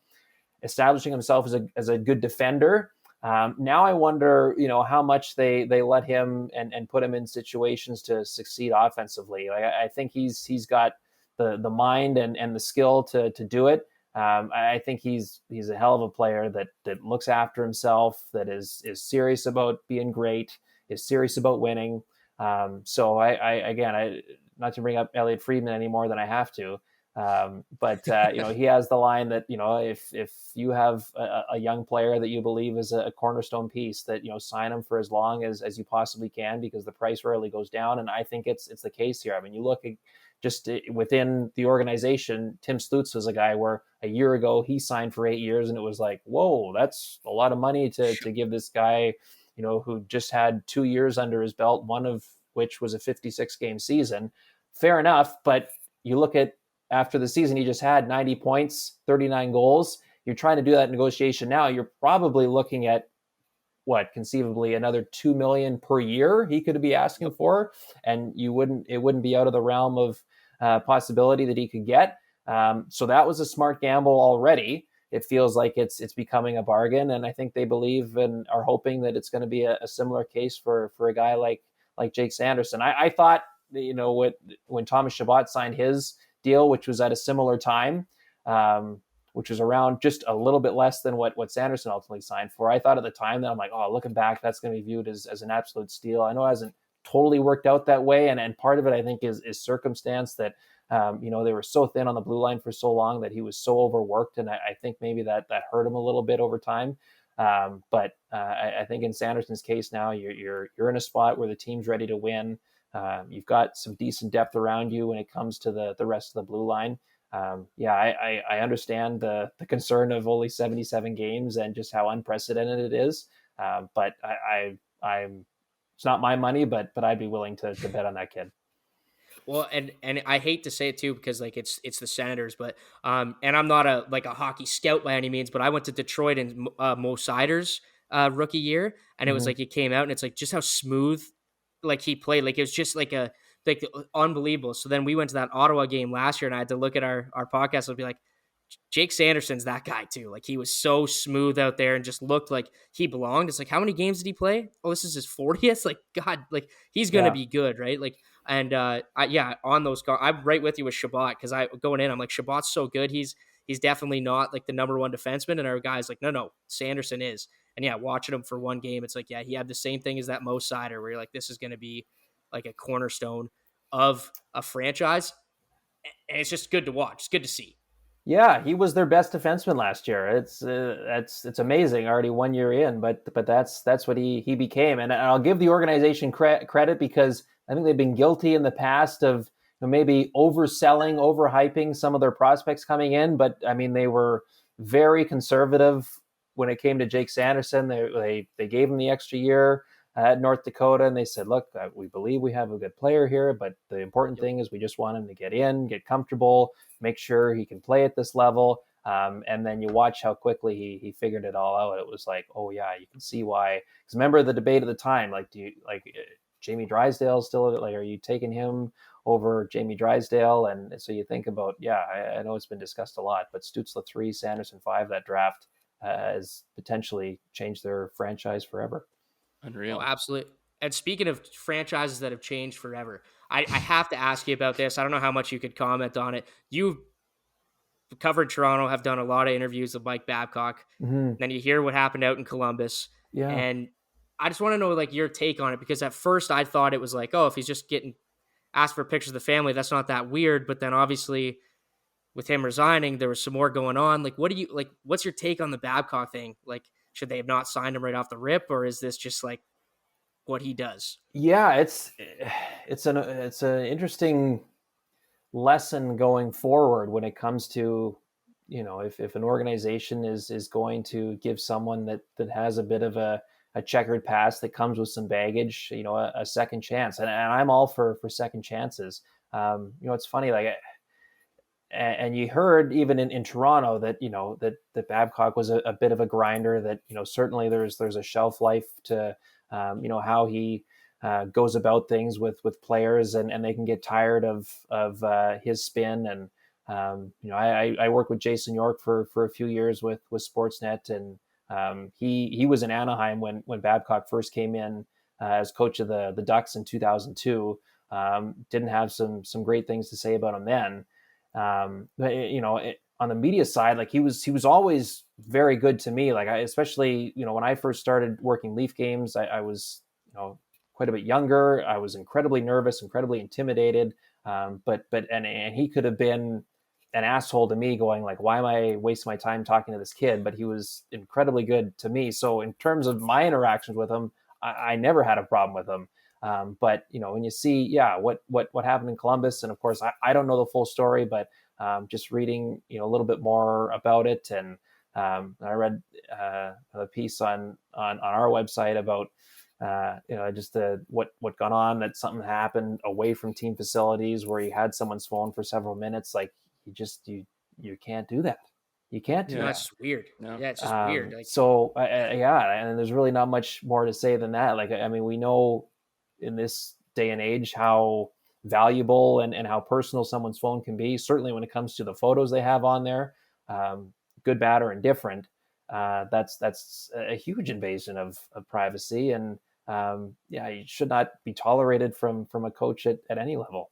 establishing himself as a good defender. Now I wonder, how much they let him and put him in situations to succeed offensively. Like, I think he's got the mind and the skill to do it. I think he's a hell of a player that looks after himself, that is serious about being great, is serious about winning. So I not to bring up Elliot Friedman any more than I have to, but he has the line that, if you have a young player that you believe is a cornerstone piece, that, sign him for as long as you possibly can, because the price rarely goes down. And I think it's the case here. I mean, you look at just within the organization, Tim Stutz was a guy where a year ago he signed for 8 years, and it was like, whoa, that's a lot of money to give this guy, who just had 2 years under his belt, one of which was a 56 game season. Fair enough. But you look at, after the season he just had, 90 points, 39 goals. You're trying to do that negotiation now. You're probably looking at conceivably another $2 million per year he could be asking for, and it wouldn't be out of the realm of possibility that he could get. So that was a smart gamble already. It feels like it's becoming a bargain, and I think they believe and are hoping that it's going to be a similar case for a guy like Jake Sanderson. I thought, when Thomas Chabot signed his deal, which was at a similar time, which was around just a little bit less than what Sanderson ultimately signed for, I thought at the time that, I'm like, oh, looking back, that's going to be viewed as an absolute steal. I know it hasn't totally worked out that way, and part of it, I think, is circumstance, that they were so thin on the blue line for so long that he was so overworked, and I think maybe that hurt him a little bit over time. But I think in Sanderson's case now, you're in a spot where the team's ready to win. You've got some decent depth around you when it comes to the rest of the blue line. I understand the concern of only 77 games and just how unprecedented it is. But I'm it's not my money, but I'd be willing to bet on that kid. Well, and I hate to say it too, because like it's the Senators, but and I'm not a hockey scout by any means, but I went to Detroit in Mo Sider's rookie year, and it was like, it came out and it's like just how smooth like he played, like it was just like unbelievable. So then we went to that Ottawa game last year, and I had to look at our podcast and be like, Jake Sanderson's that guy too. Like, he was so smooth out there and just looked like he belonged. It's like, how many games did he play? Oh, this is his 40th. Like, God, like he's gonna be good, right? Like, and on those guys, I'm right with you with Chabot, because going in, I'm like, Chabot's so good. He's definitely not like the number one defenseman, and our guy's like, no, Sanderson is. And watching him for one game, it's like, he had the same thing as that Mo Sider, where you're like, this is gonna be like a cornerstone of a franchise, and it's just good to watch. It's good to see. Yeah, he was their best defenseman last year. It's amazing already 1 year in, but that's what he became. And I'll give the organization credit, because I think they've been guilty in the past of maybe overselling, overhyping some of their prospects coming in. But I mean, they were very conservative when it came to Jake Sanderson. They gave him the extra year at North Dakota, and they said, look, we believe we have a good player here, but the important thing is we just want him to get in, get comfortable, make sure he can play at this level. And then you watch how quickly he figured it all out. It was like, oh yeah, you can see why. Because remember the debate at the time, like, do you like Jamie Drysdale still, like, are you taking him over Jamie Drysdale? And so you think about, I know it's been discussed a lot, but Stützle 3, Sanderson 5, that draft has potentially changed their franchise forever. Unreal. Oh, absolutely. And speaking of franchises that have changed forever, I have to ask you about this. I don't know how much you could comment on it. You've covered Toronto, have done a lot of interviews with Mike Babcock. Mm-hmm. Then you hear what happened out in Columbus. Yeah. And I just want to know like your take on it, because at first I thought it was like, oh, if he's just getting asked for pictures of the family, that's not that weird. But then obviously with him resigning, there was some more going on. Like, what's your take on the Babcock thing? Like, should they have not signed him right off the rip, or is this just like what he does? Yeah, it's an interesting lesson going forward when it comes to, if an organization is going to give someone that has a bit of a checkered past, that comes with some baggage, a second chance. And I'm all for second chances. It's funny, like, and you heard even in Toronto that, that Babcock was a bit of a grinder, that, certainly there's a shelf life to, how he goes about things with players, and they can get tired of his spin. And I worked with Jason York for a few years with Sportsnet, and he was in Anaheim when Babcock first came in as coach of the Ducks in 2002. Didn't have some great things to say about him then. But, on the media side, like, he was always very good to me. Like, especially, when I first started working Leaf games, I was, quite a bit younger. I was incredibly nervous, incredibly intimidated. But he could have been an asshole to me, going like, why am I wasting my time talking to this kid? But he was incredibly good to me. So in terms of my interactions with him, I never had a problem with him. But when you see, what happened in Columbus, and of course I don't know the full story, but just reading a little bit more about it, and I read a piece on our website about just what gone on, that something happened away from team facilities where he had someone's phone for several minutes. Like, you can't do that. You can't do that. That's just weird. No. Yeah, it's just weird. Like, So and there's really not much more to say than that. Like, I mean, we know in this day and age how valuable and how personal someone's phone can be. Certainly when it comes to the photos they have on there, good, bad, or indifferent. That's a huge invasion of privacy, and it should not be tolerated from a coach at any level.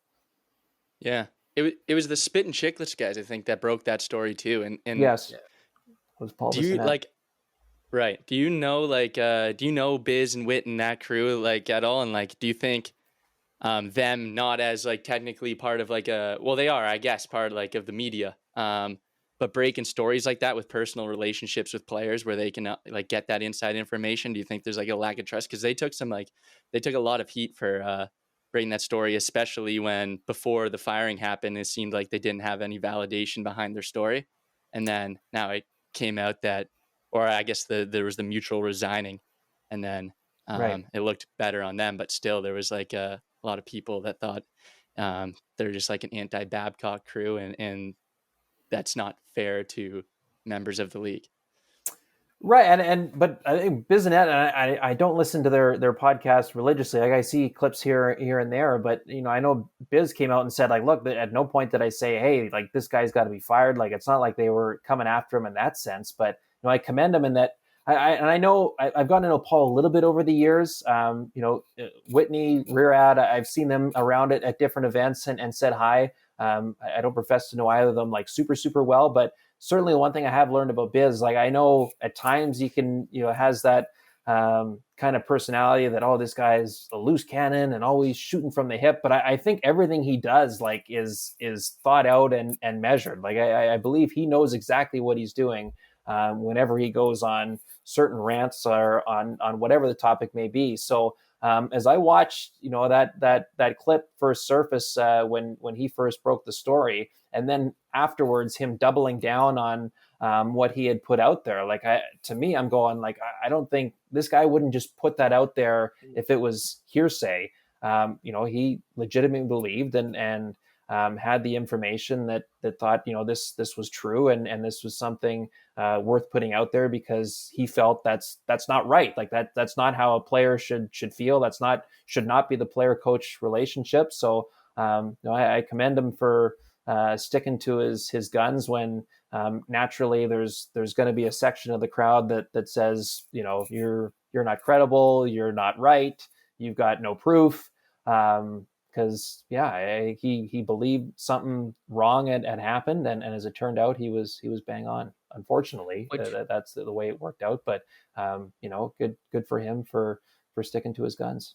Yeah. It was the Spit and Chicklets guys, I think, that broke that story too. And yes, it was Paul. Do you like, right? Do you know Biz and Wit and that crew like at all? And like, do you think them not as like technically part of like they are, I guess, part like of the media, but breaking stories like that with personal relationships with players where they can like get that inside information? Do you think there's like a lack of trust? Because they took a lot of heat for breaking that story, especially when before the firing happened, it seemed like they didn't have any validation behind their story. And then now it came out that, or I guess there was the mutual resigning, and then Right. It looked better on them, but still there was like a lot of people that thought they're just like an anti-Babcock crew, and that's not fair to members of the league. Right, but I think Bizanet, and I don't listen to their podcast religiously. Like, I see clips here and there, but I know Biz came out and said, like, look, at no point did I say, hey, like, this guy's got to be fired. Like, it's not like they were coming after him in that sense. But I commend him in that. I know I've gotten to know Paul a little bit over the years. Whitney, Rearad, I've seen them around it at different events and said hi. I don't profess to know either of them like super, super well, but certainly one thing I have learned about Biz, like, I know at times he can, has that kind of personality that, oh, this guy's a loose cannon and always shooting from the hip. But I think everything he does, like, is thought out and measured. Like, I believe he knows exactly what he's doing whenever he goes on certain rants or on whatever the topic may be. So as I watched, that clip first surface when he first broke the story, and then afterwards him doubling down on what he had put out there, like, to me, I'm going like, I don't think this guy wouldn't just put that out there if it was hearsay. He legitimately believed and had the information that thought, this was true, and this was something worth putting out there, because he felt that's not right. Like, that's not how a player should feel. Should not be the player coach relationship. So I commend him for sticking to his guns when naturally there's going to be a section of the crowd that says, you're not credible, you're not right, you've got no proof. Because he believed something wrong had happened, and as it turned out, he was bang on. Unfortunately, that's the way it worked out. But good for him for sticking to his guns.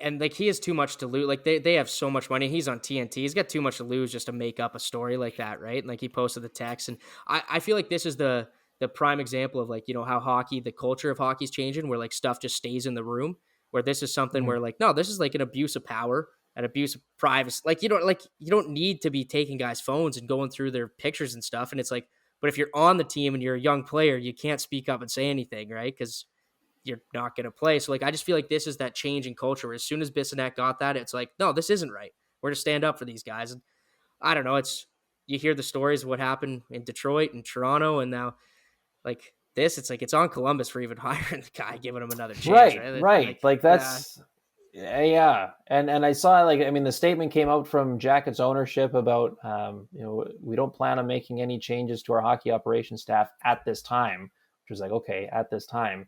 And like he has too much to lose. Like they have so much money. He's on TNT. He's got too much to lose just to make up a story like that, right? And like he posted the text, and I feel like this is the prime example of like, you know, how hockey, the culture of hockey's changing, where like stuff just stays in the room. Where this is something where like, no, this is like an abuse of power, an abuse of privacy. Like you don't need to be taking guys' phones and going through their pictures and stuff. And it's like, but if you're on the team and you're a young player, you can't speak up and say anything, right? Because you're not going to play. So like, I just feel like this is that change in culture. Where as soon as Bissonnette got that, it's like, no, this isn't right. We're to stand up for these guys. And I don't know. You hear the stories of what happened in Detroit and Toronto, and now like this, it's like, it's on Columbus for even hiring the guy, giving him another chance. Right. Like that's, yeah. And I saw, like, I mean, the statement came out from Jackets ownership about, you know, we don't plan on making any changes to our hockey operations staff at this time, which was like, okay, at this time.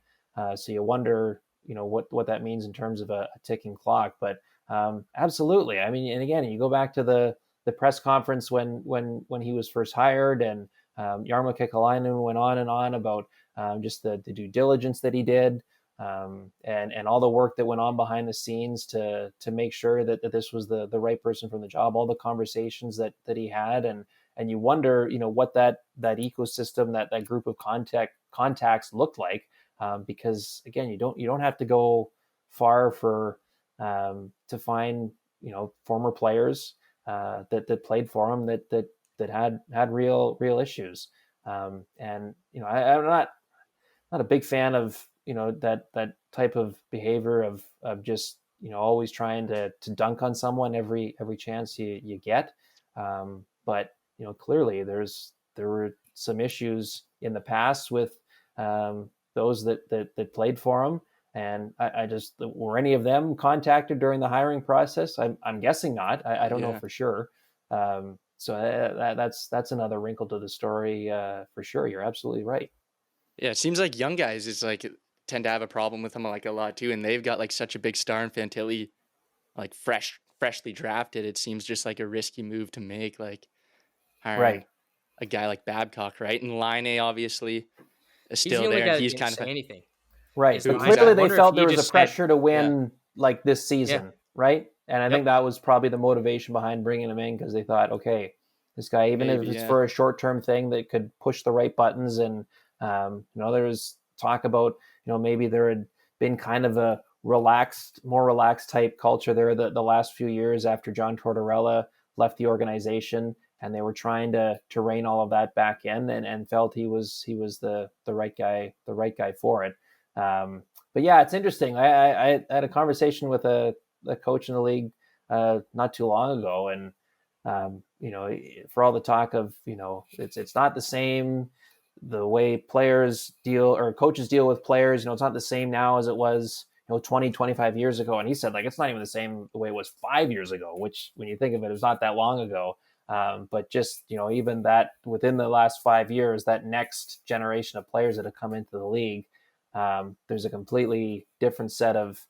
So you wonder, you know, what that means in terms of a ticking clock. But absolutely. I mean, and again, you go back to the press conference when he was first hired, and Jarmo Kekalainen went on and on about just the due diligence that he did, and all the work that went on behind the scenes to make sure that this was the right person for the job, all the conversations that he had. And you wonder, you know, what that ecosystem, that group of contacts looked like. Because again, you don't have to go far for to find, you know, former players that played for him that had real issues. And you know, I'm not a big fan of, you know, that type of behavior of just, you know, always trying to dunk on someone every chance you get. But you know, clearly there were some issues in the past with those that played for him. And I just, were any of them contacted during the hiring process? I'm guessing not. I don't know for sure. So that's another wrinkle to the story for sure. You're absolutely right. Yeah, it seems like young guys is like tend to have a problem with him like a lot too, and they've got like such a big star in Fantilli, like freshly drafted. It seems just like a risky move to make, like hiring a guy like Babcock, right? And Line obviously is still there, and he's kind of anything. Right. But clearly they felt there was a pressure to win like this season, right? And I think that was probably the motivation behind bringing him in, because they thought, okay, this guy, even if it's for a short-term thing that could push the right buttons. And, you know, there was talk about, you know, maybe there had been kind of a more relaxed type culture there the last few years after John Tortorella left the organization, and they were trying to rein all of that back in, and felt he was the right guy for it. But yeah, it's interesting. I had a conversation with a coach in the league not too long ago, and you know, for all the talk of, you know, it's not the same, the way players deal or coaches deal with players, you know, it's not the same now as it was, you know, 20, 25 years ago. And he said, like, it's not even the same the way it was 5 years ago, which when you think of it, is not that long ago. But just, you know, even that within the last 5 years, that next generation of players that have come into the league, there's a completely different set of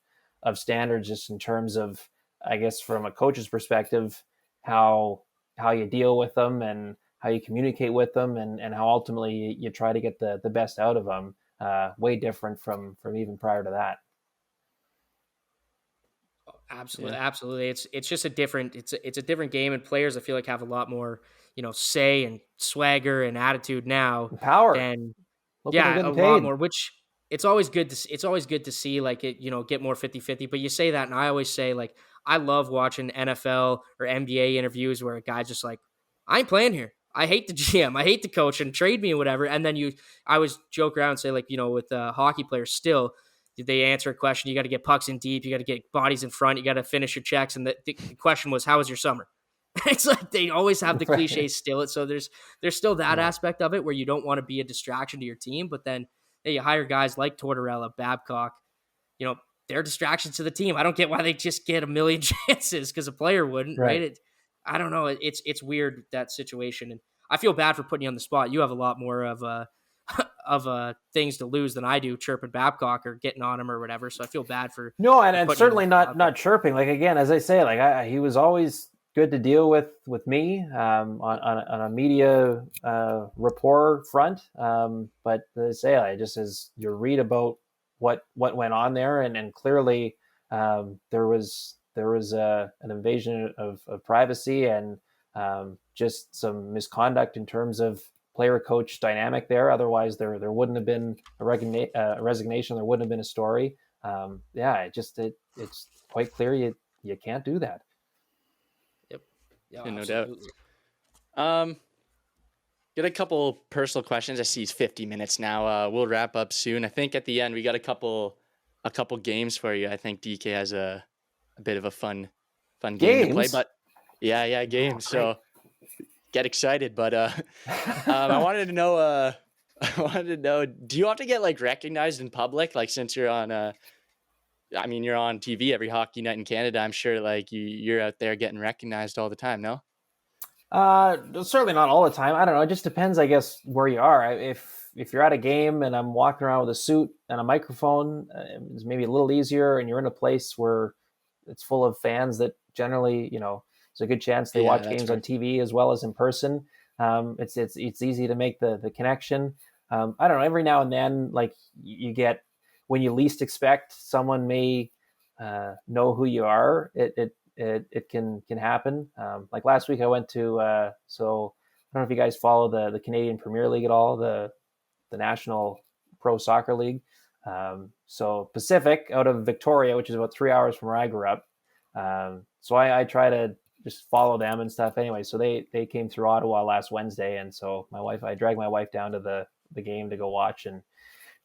standards, just in terms of, I guess, from a coach's perspective, how you deal with them and how you communicate with them, and how ultimately you try to get the best out of them. Way different from even prior to that. Absolutely. It's just a different game, and players, I feel like, have a lot more, you know, say and swagger and attitude now, power, and a lot more, which it's always good to see, like, it, you know, get more 50-50. But you say that, and I always say, like, I love watching NFL or NBA interviews where a guy's just like, I ain't playing here. I hate the GM. I hate the coach, and trade me or whatever. And then I always joke around and say, like, you know, with hockey players still, they answer a question, you got to get pucks in deep, you got to get bodies in front, you got to finish your checks. And the question was, how was your summer? It's like they always have the cliches still. So there's still that aspect of it where you don't want to be a distraction to your team. But then you hire guys like Tortorella, Babcock, you know, they're distractions to the team. I don't get why they just get a million chances, because a player wouldn't, right? I don't know. It's weird, that situation. And I feel bad for putting you on the spot. You have a lot more of things to lose than I do, chirping Babcock or getting on him or whatever. So I feel bad for and certainly not chirping. Like, again, as I say, like he was always good to deal with me on a media rapport front. But as I say, just as you read about what went on there, and clearly there was an invasion of privacy and just some misconduct in terms of player coach dynamic there. Otherwise, there wouldn't have been a resignation. There wouldn't have been a story. It's quite clear you can't do that. Yep. Yeah, no absolutely. doubt. Get a couple personal questions. I see it's 50 minutes now. We'll wrap up soon. I think at the end we got a couple games for you. I think DK has a bit of a fun game to play. But yeah, games. Oh, so get excited. But I wanted to know. Do you have to get like recognized in public? Like since you're on you're on TV every hockey night in Canada. I'm sure like you're out there getting recognized all the time. No. Certainly not all the time. I don't know. It just depends, I guess, where you are. If you're at a game and I'm walking around with a suit and a microphone, it's maybe a little easier. And you're in a place where it's full of fans that generally, there's a good chance they watch games on TV as well as in person. It's easy to make the connection. I don't know. Every now and then, like you get when you least expect, someone may know who you are. It can happen. Like last week I went to, so I don't know if you guys follow the Canadian Premier League at all, the National Pro Soccer League. So Pacific out of Victoria, which is about 3 hours from where I grew up. So I try to just follow them and stuff anyway. So they came through Ottawa last Wednesday. And so I dragged my wife down to the game to go watch and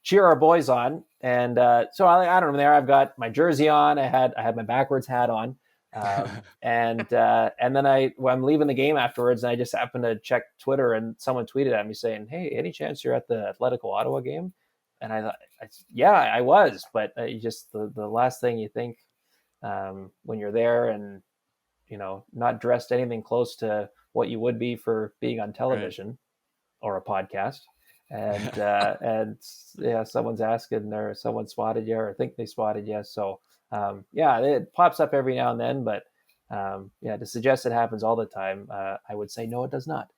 cheer our boys on. And so I don't know, there I've got my jersey on. I had my backwards hat on. And then I'm leaving the game afterwards, and I just happened to check Twitter, and someone tweeted at me saying, "Hey, any chance you're at the Atletico Ottawa game?" And I thought, yeah, I was, but just the last thing you think when you're there, and not dressed anything close to what you would be for being on television or a podcast. And yeah, someone's asking, or someone spotted you, or think they spotted you. So it pops up every now and then, but to suggest it happens all the time, I would say no, it does not.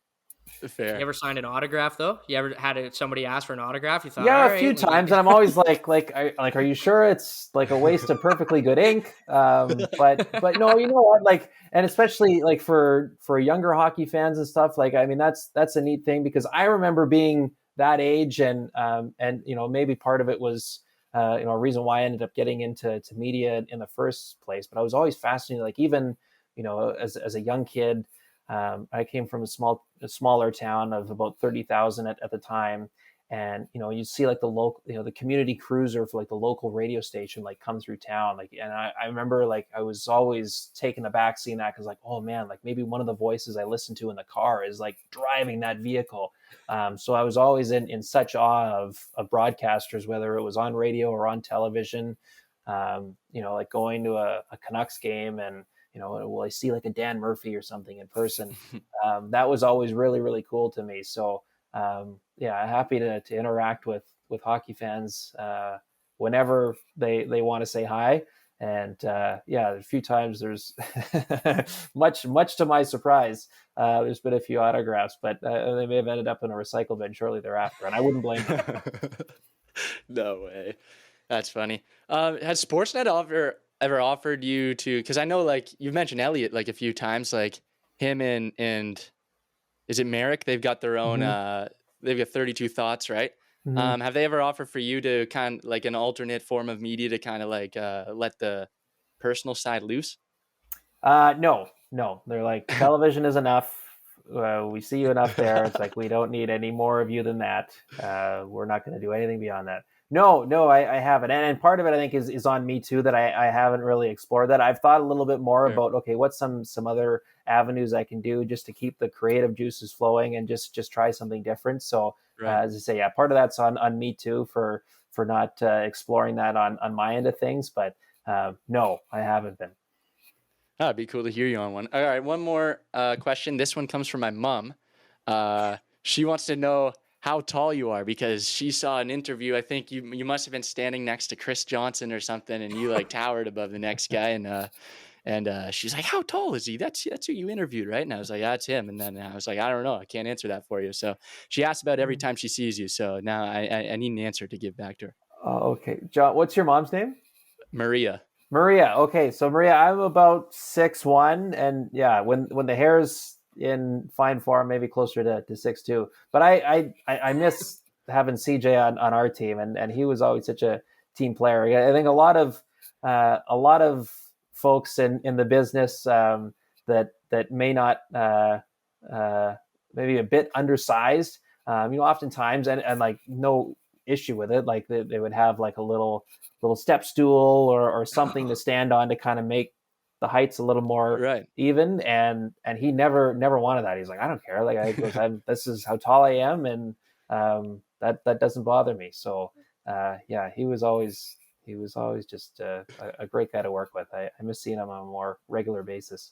Fair. You ever signed an autograph though? You ever had somebody ask for an autograph? You thought, a few times, and I'm always like, are you sure it's like a waste of perfectly good ink? But no, you know what? Like, and especially like for younger hockey fans and stuff. Like, I mean, that's a neat thing, because I remember being that age, and maybe part of it was a reason why I ended up getting into media in the first place. But I was always fascinated, like even as a young kid. I came from a smaller town of about 30,000 at the time. And, you see like the local, the community cruiser for like the local radio station, like come through town. Like, and I remember like, I was always taken aback seeing that, cause like, oh man, like maybe one of the voices I listened to in the car is like driving that vehicle. So I was always in such awe of broadcasters, whether it was on radio or on television, like going to a Canucks game and, will I see like a Dan Murphy or something in person? That was always really, really cool to me. So, happy to interact with hockey fans whenever they want to say hi. And a few times there's much to my surprise, there's been a few autographs, but they may have ended up in a recycle bin shortly thereafter, and I wouldn't blame them. No way. That's funny. Has Sportsnet ever offered you to, because I know like you've mentioned Elliot like a few times, like him and is it Merrick? They've got their own they've got 32 Thoughts, right? Mm-hmm. Have they ever offered for you to kind of like an alternate form of media to kind of like let the personal side loose? No, they're like, television is enough. We see you enough there. It's like, we don't need any more of you than that. We're not going to do anything beyond that. No, I haven't. And part of it, I think, is on me too, that I haven't really explored that. I've thought a little bit more about, okay, what's some other avenues I can do just to keep the creative juices flowing and just try something different. So as I say, part of that's on me too for not exploring that on my end of things. But no, I haven't been. Oh, it'd be cool to hear you on one. All right, one more question. This one comes from my mom. She wants to know how tall you are, because she saw an interview. I think you must have been standing next to Chris Johnson or something, and you like towered above the next guy. And she's like, "How tall is he? That's who you interviewed, right?" And I was like, "Yeah, it's him." And then I was like, "I don't know. I can't answer that for you." So she asks about every time she sees you. So now I need an answer to give back to her. Okay, John, what's your mom's name? Maria. Maria. Okay, so Maria, I'm about 6'1", and yeah, when the hair's in fine form, maybe closer to 6'2". But I miss having CJ on our team, and he was always such a team player. I think a lot of folks in the business that may not maybe a bit undersized, oftentimes, and like no issue with it, like they would have like a little step stool or something to stand on to kind of make the heights a little more Right. even, and he never wanted that. He's like, I don't care, like this is how tall I am, and that doesn't bother me. So yeah, he was always just a great guy to work with. I miss seeing him on a more regular basis.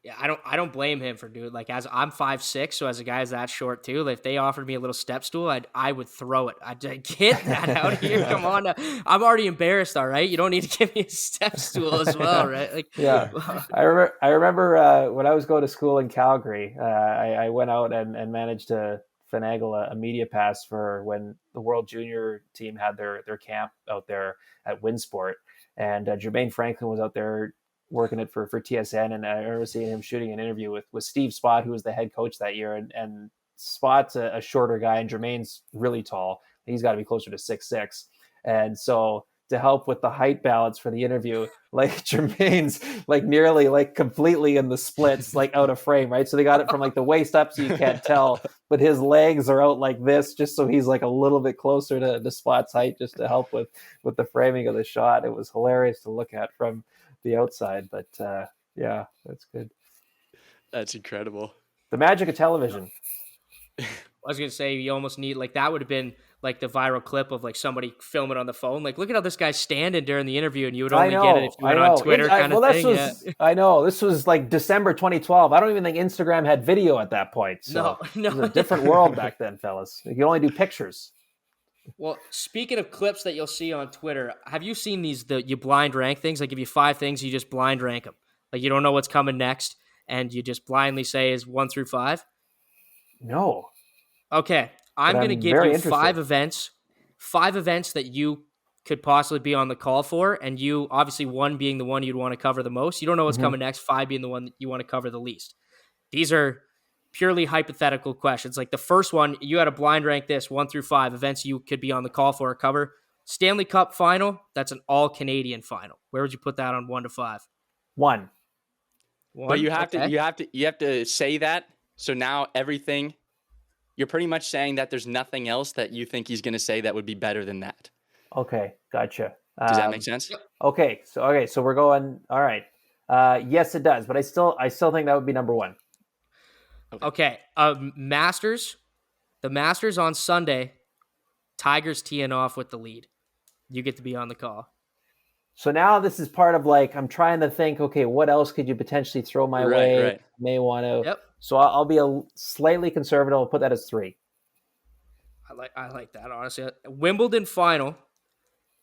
Yeah, I don't blame him for doing, like, as I'm 5'6", so as a guy is that short too, like, if they offered me a little step stool, I would throw it. I'd get that out of here. Come on now. I'm already embarrassed, all right? You don't need to give me a step stool as well, right? Like, yeah. I remember when I was going to school in Calgary, I went out and managed to finagle a media pass for when the World Junior team had their camp out there at Winsport, and Jermaine Franklin was out there working it for TSN, and I remember seeing him shooting an interview with Steve Spott, who was the head coach that year, and Spott's a shorter guy, and Jermaine's really tall. He's got to be closer to 6'6", and so to help with the height balance for the interview, like Jermaine's like nearly like completely in the splits, like out of frame, right? So they got it from like the waist up, so you can't tell, but his legs are out like this, just so he's like a little bit closer to the Spot's height, just to help with the framing of the shot. It was hilarious to look at from the outside, but yeah, that's good. That's incredible. The magic of television. I was gonna say, you almost need, like, that would have been like the viral clip of like somebody filming on the phone, like, look at how this guy's standing during the interview, and you would only get it if you went on Twitter kind of thing. I know this was like December 2012. I don't even think Instagram had video at that point. So no. It was a different world back then, fellas. You could only do pictures. Well, speaking of clips that you'll see on Twitter, have you seen you blind rank things? I give you 5 things, you just blind rank them. Like, you don't know what's coming next, and you just blindly say is 1 through 5? No. Okay, I'm going to give you 5 events that you could possibly be on the call for, and you, obviously 1 being the one you'd want to cover the most. You don't know what's coming next, 5 being the one that you want to cover the least. These are purely hypothetical questions. Like the first one, you had to blind rank this 1 through 5 events you could be on the call for or cover. Stanley Cup final, that's an all Canadian final. Where would you put that on 1 to 5? 1. But you have to say that. So now everything, you're pretty much saying that there's nothing else that you think he's going to say that would be better than that. Okay, gotcha. Does that make sense? Okay, so we're going. All right. Yes, it does. But I still think that would be number 1. Okay. Masters. The Masters on Sunday. Tigers teeing off with the lead. You get to be on the call. So now this is part of, like, I'm trying to think, okay, what else could you potentially throw my way? Right. May want to. Yep. So I'll be a slightly conservative. I'll put that as 3. I like that, honestly. Wimbledon final.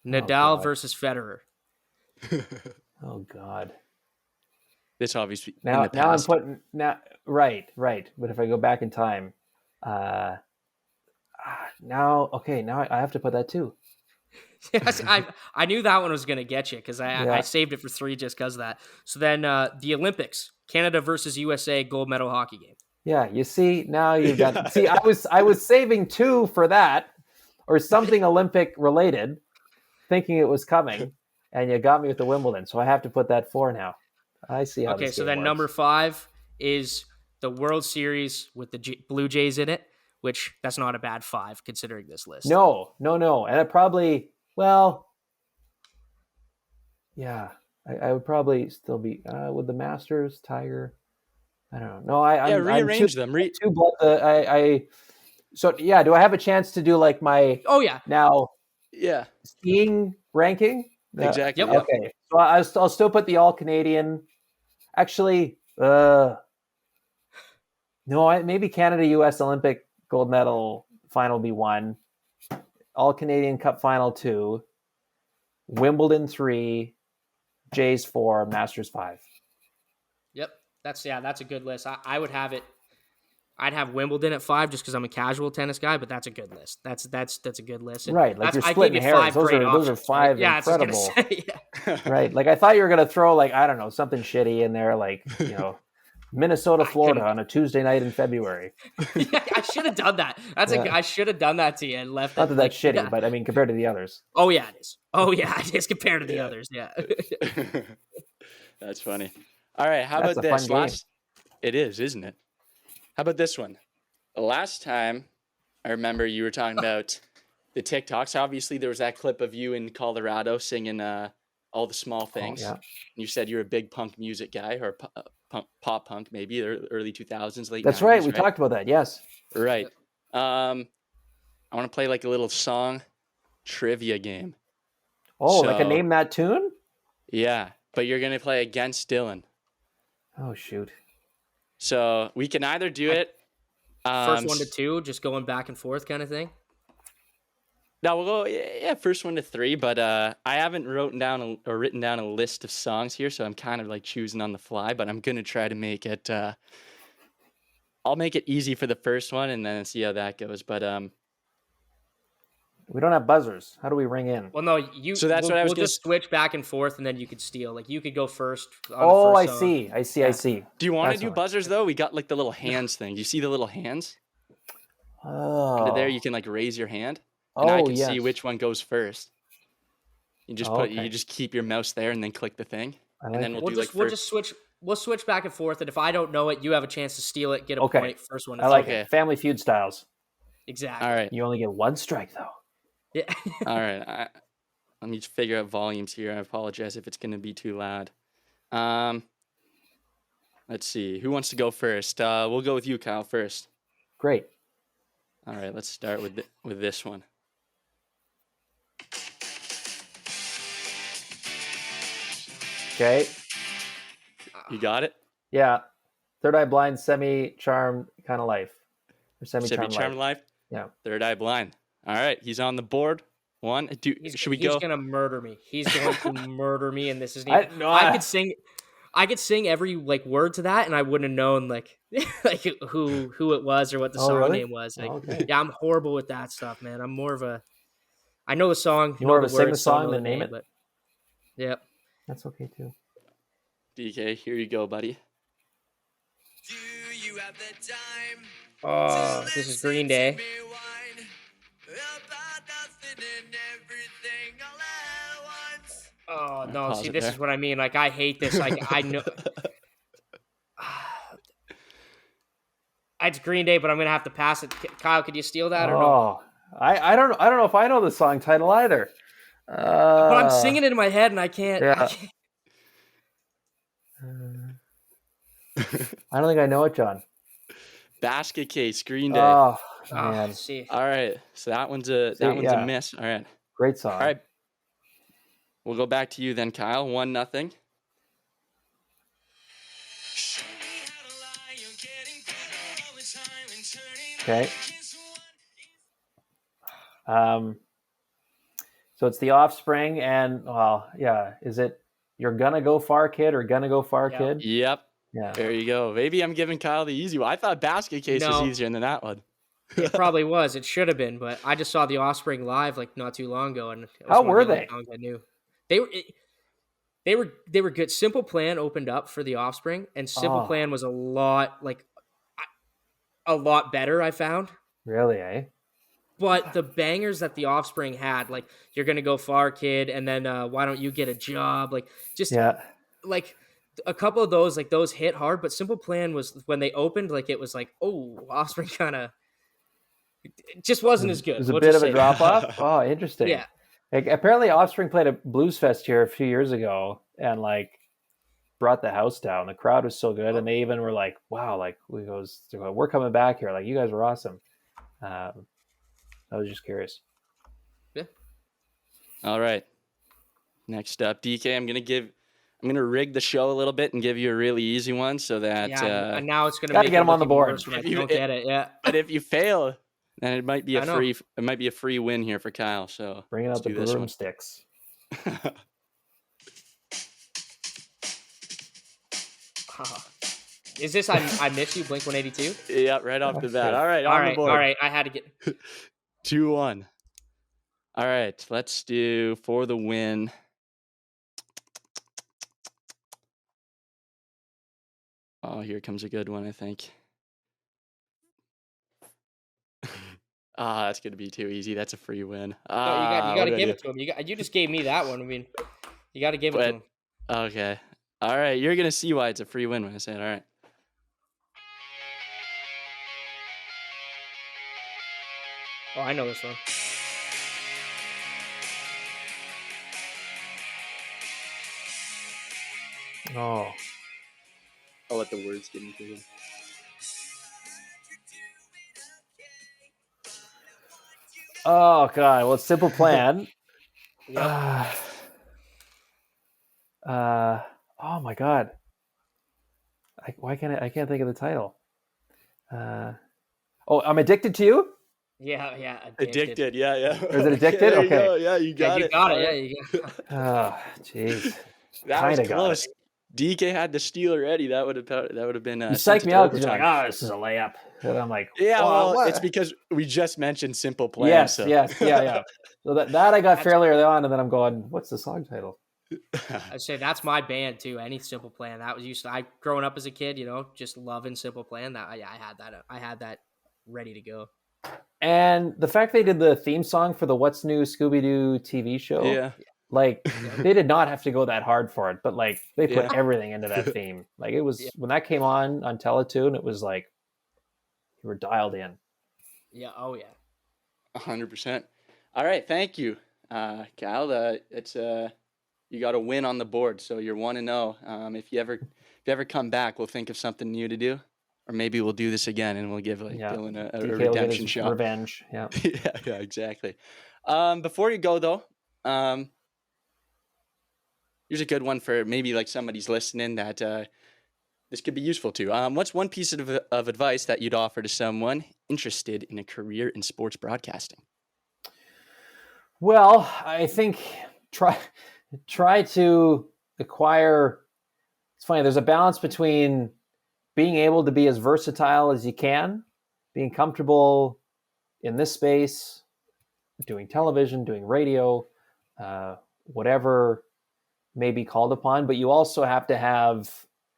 Nadal versus Federer. Oh God. This obviously now I'm putting right. But if I go back in time, now I have to put that too. Yes, I knew that one was going to get you because I saved it for 3 just because of that. So then the Olympics, Canada versus USA gold medal hockey game. Yeah, you see, now you've got. See, I was saving 2 for that or something Olympic related, thinking it was coming, and you got me with the Wimbledon. So I have to put that 4 now. I see how. Okay, so then number 5 is the World Series with the Blue Jays in it, which that's not a bad 5 considering this list. No, and it probably, well, yeah, I would probably still be with the Masters, Tiger. I don't know. No, rearrange them. So yeah, do I have a chance to do like my? Oh yeah. Now. Yeah. Skiing ranking. Exactly. Yep. Okay. So I'll still put the all Canadian. Actually, no, maybe Canada U.S. Olympic gold medal final be 1, all Canadian Cup final 2, Wimbledon 3, Jays 4, Masters 5. Yep. That's a good list. I would have it I'd have Wimbledon at 5 just because I'm a casual tennis guy, but that's a good list. That's a good list. And Right, like you're I gave splitting you hairs. 5 Those great are options, right? 5 Yeah, that's what I was incredible. gonna say. Yeah. Right, like I thought you were gonna throw like I don't know something shitty in there, like Minnesota, I Florida couldn't. on a Tuesday night in February. Yeah, I should have done that. Yeah. I should have done that to you and left Not it that that's like shitty, yeah. but I mean compared to the others. Oh yeah, it is. Oh yeah, it is compared to the others. Yeah. That's funny. All right, how That's about a fun this? game. It is, isn't it? How about this one? Last time, I remember you were talking about the TikToks. Obviously, there was that clip of you in Colorado singing All the Small Things. Oh, yeah. You said you're a big punk music guy, or pop punk, maybe, early 2000s, late That's 90s, right. We talked about that. Yes. Right. I want to play like a little song trivia game. Oh, like a So- name that tune? Yeah, but you're going to play against Dylan. Oh shoot. So we can either do it. First 1 to 2, just going back and forth kind of thing. No, we'll go, first 1 to 3, but I haven't written down a list of songs here, so I'm kind of like choosing on the fly, but I'm going to try to make it, I'll make it easy for the first one and then see how that goes, but We don't have buzzers. How do we ring in? Well, no, So that's what I was We'll gonna just switch back and forth, and then you could steal. Like you could go first. On Oh, the I first song. see. I see. do you want to That's do fine. buzzers though? We got like the little hands thing. Do you see the little hands? Oh. Under there, you can like raise your hand, and I can see yes. which one goes first. You just Oh, okay. you just keep your mouse there and then click the thing, I and like then it. we'll We'll do just like we'll first. just switch. We'll switch back and forth, and if I don't know it, you have a chance to steal it, get a Okay. point. First one. To I like Okay. it. Family Feud styles. Exactly. All right. You only get 1 strike though. Yeah. All right. Let me figure out volumes here. I apologize if it's going to be too loud. Let's see. Who wants to go first? We'll go with you, Kyle, first. Great. All right. Let's start with this one. Okay. You got it? Yeah. Third Eye Blind, semi-charmed kind of life. Or semi-charmed Semi-charmed life. life? Yeah. Third Eye Blind. All right. He's on the board. One. Should we go? He's gonna murder me. He's going to murder me, and this is. I could sing every like word to that, and I wouldn't have known like like who it was or what the Oh, song really? name was. Like, Okay. yeah, I'm horrible with that stuff, man. I'm more of a. I know the song. You're more know of a the sing the words, don't song know than the name name, it? But, yep. That's okay too. DK, here you go, buddy. Do you have the time? Oh, this is Green Day. Oh no! Pause See, it this there. is what I mean. Like, I hate this. Like, I know. It's Green Day, but I'm gonna have to pass it. Kyle, could you steal that or no? Oh, I don't know if I know the song title either. But I'm singing it in my head, and I can't. Yeah. I can't. I don't think I know it, John. Basket Case, Green Day. Oh Ah, man, see. All right. So that one's a yeah. miss. All right. great song. All right. We'll go back to you then, Kyle. 1-0. Okay. So it's The Offspring, and well, yeah. Is it You're Gonna Go Far Kid or Gonna Go Far Yeah. Kid? Yep. Yeah. There you go. Maybe I'm giving Kyle the easy one. I thought Basket Case was No. easier than that one. It probably was. It should have been, but I just saw the Offspring live like not too long ago, and it was How one of were the only they? songs I knew. They were good. Simple Plan opened up for the Offspring, and Simple Oh. Plan was a lot better. I found. Really, eh? But the bangers that the Offspring had, like You're Gonna Go Far Kid, and then Why Don't You Get a Job, like just Yeah. like a couple of those, like those hit hard. But Simple Plan was when they opened, like it was like, oh, Offspring kind of it just wasn't as good. It was a We'll bit just of a say drop that. off. Oh, interesting. Yeah. Like, apparently, Offspring played a blues fest here a few years ago, and like brought the house down. The crowd was so good, and they even were like, "Wow!" Like we're coming back here. Like you guys were awesome. I was just curious. All right. Next up, DK, I'm gonna rig the show a little bit and give you a really easy one so that Yeah, and now it's gonna Gotta make get it 'em on the look even board. worse when I If you- don't get it. Yeah. but if you fail, then it might be I know. a free win here for Kyle. So Bringing let's out the do this one. broomsticks. Is this I Miss You, Blink-182? Yeah, right off the bat. Okay. All right, All on the right, board. all right. I had to get. 2-1. All right, let's do For the Win. Oh, here comes a good one, I think. That's gonna be too easy. That's a free win. No, you got What to do I give do? it to him. You just gave me that one. I mean, you got to give it to But him. okay, all right. You're gonna see why it's a free win when I say it. All right. Oh, I know this one. Oh. I'll let the words get into it. Oh God. Well, it's Simple Plan. Yeah. Oh my God. I can't think of the title. I'm Addicted to You? Yeah. Addicted. Yeah. Or is it Addicted? There you Okay. go. Yeah, you got you it. got All it. Yeah, right. you got it. Oh, jeez. That was Kinda got close. it. DK had the steal already. That would have been. You Sent psyched it me to out because you're like, overtime. this is a layup. And I'm like, Yeah, "Oh, well, it's what?" because we just mentioned Simple Plan. Yes, so. yeah. So that I got fairly early on, and then I'm going, what's the song title? I'd say that's my band too. Any Simple Plan. That was used to. I growing up as a kid, just loving Simple Plan. That I had that ready to go. And the fact they did the theme song for the What's New Scooby-Doo TV show, Yeah. like they did not have to go that hard for it, but like they put Yeah. everything into that theme. Like it was when that came on Teletoon, it was like you were dialed in. Yeah. Oh yeah. 100%. All right, thank you, Kyle. It's you got a win on the board, so you're 1-0. If you ever come back, we'll think of something new to do, or maybe we'll do this again and we'll give Dylan a DK will get redemption his shot. revenge. Yeah. yeah, exactly. Before you go though, here's a good one for maybe like somebody's listening that this could be useful to. What's one piece of advice that you'd offer to someone interested in a career in sports broadcasting? Well, I think try to acquire. It's funny. There's a balance between being able to be as versatile as you can, being comfortable in this space, doing television, doing radio, whatever may be called upon. But you also have to have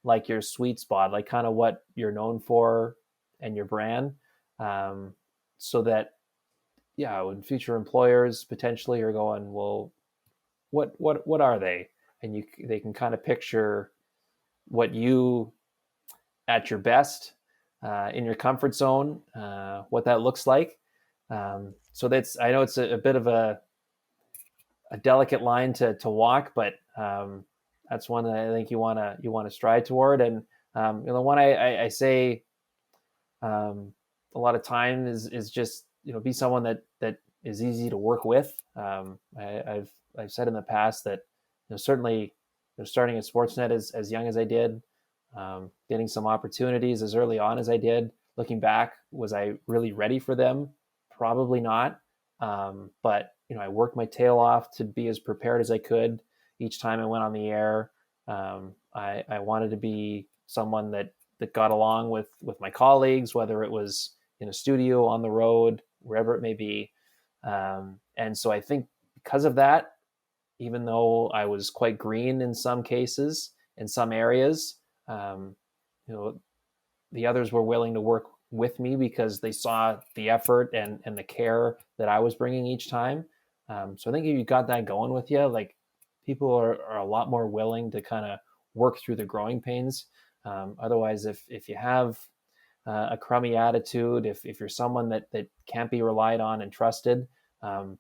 like your sweet spot, like kind of what you're known for and your brand, so that when future employers potentially are going, well, what are they? And they can kind of picture what you at your best in your comfort zone, what that looks like. So I know it's a bit of a delicate line to walk, but that's one that I think you want to strive toward. And the one I say a lot of time is just be someone that is easy to work with. I've said in the past that certainly starting at Sportsnet as young as I did, getting some opportunities as early on as I did. Looking back, was I really ready for them? Probably not. But I worked my tail off to be as prepared as I could each time I went on the air. I wanted to be someone that got along with my colleagues, whether it was in a studio, on the road, wherever it may be. And so I think because of that, even though I was quite green in some cases, in some areas, the others were willing to work with me because they saw the effort and the care that I was bringing each time. So I think if you got that going with you, like people are a lot more willing to kind of work through the growing pains. Otherwise, if you have a crummy attitude, if you're someone that can't be relied on and trusted,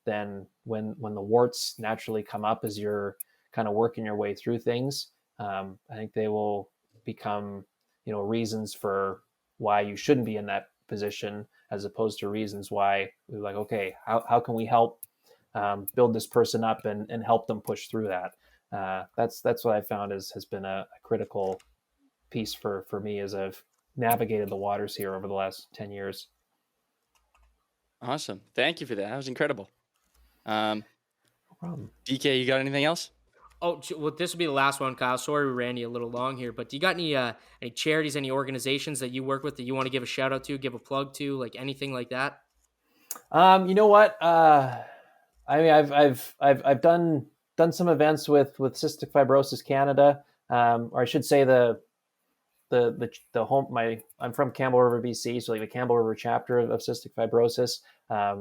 then when the warts naturally come up as you're kind of working your way through things, I think they will become reasons for why you shouldn't be in that position, as opposed to reasons why we're like, okay, how can we help build this person up and help them push through that. That's what I found has been a critical piece for me as I've navigated the waters here over the last 10 years. Awesome. Thank you for that. That was incredible. No problem. DK, you got anything else? Oh, well, this will be the last one, Kyle. Sorry we ran you a little long here, but do you got any charities, any organizations that you work with that you want to give a shout out to, give a plug to, like anything like that? You know what? I mean, I've done some events with Cystic Fibrosis Canada, or I should say the home. I'm from Campbell River, BC, so like the Campbell River chapter of Cystic Fibrosis.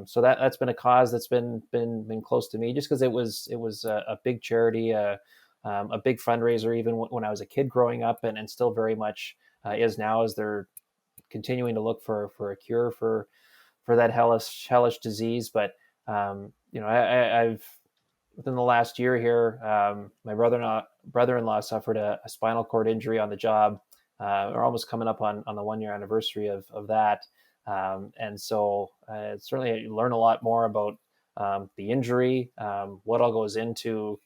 So that's been a cause that's been close to me, just because it was a big charity, a big fundraiser, even when I was a kid growing up, and still very much is now, as they're continuing to look for a cure for that hellish disease. But I've within the last year here, my brother-in-law suffered a spinal cord injury on the job. We're almost coming up on the 1 year anniversary of that. And so certainly you learn a lot more about the injury, what all goes into,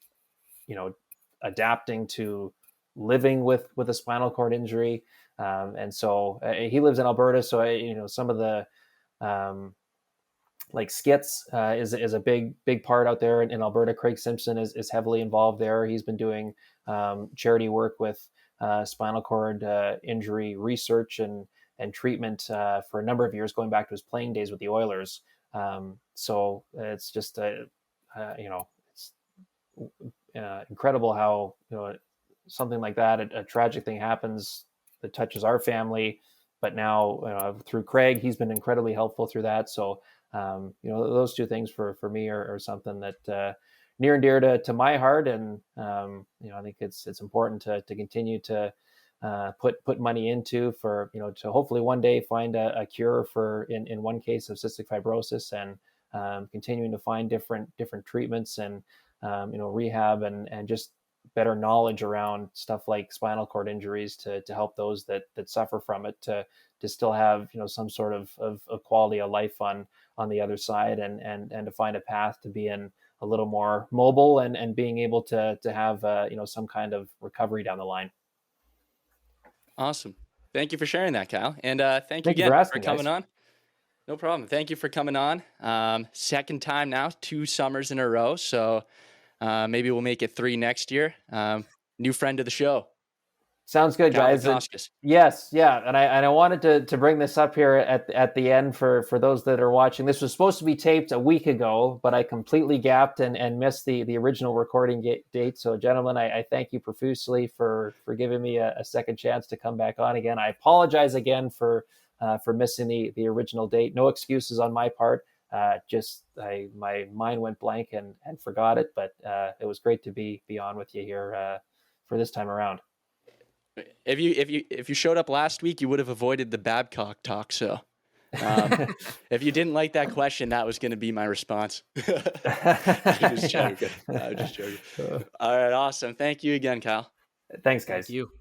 adapting to living with a spinal cord injury. And so he lives in Alberta. So, some of the like skits is a big part out there in Alberta. Craig Simpson is heavily involved there. He's been doing charity work with spinal cord injury research and treatment for a number of years, going back to his playing days with the Oilers. So it's just it's incredible how something like that, a tragic thing happens that touches our family, but now through Craig, he's been incredibly helpful through that. So those two things for me are something that near and dear to my heart, and I think it's important to continue to put money into for to hopefully one day find a cure for in one case of cystic fibrosis, and continuing to find different treatments and rehab and just better knowledge around stuff like spinal cord injuries to help those that suffer from it to still have some sort of quality of life on the other side, and to find a path to being a little more mobile and being able to have some kind of recovery down the line. Awesome. Thank you for sharing that, Kyle. And thank you Thank you again for asking, for coming guys. on. No problem. Thank you for coming on. Second time now, 2 summers in a row. So maybe we'll make it 3 next year. New friend of the show. Sounds good, Kyle guys. Bukauskas. Yes, yeah, and I wanted to bring this up here at the end for those that are watching. This was supposed to be taped a week ago, but I completely gapped and missed the original recording date. So, gentlemen, I thank you profusely for giving me a second chance to come back on again. I apologize again for missing the original date. No excuses on my part. My mind went blank and forgot it. But it was great to be on with you here for this time around. If you showed up last week, you would have avoided the Babcock talk. So if you didn't like that question, that was going to be my response. I'm just joking. All right. Awesome. Thank you again, Kyle. Thanks, guys. Thank you.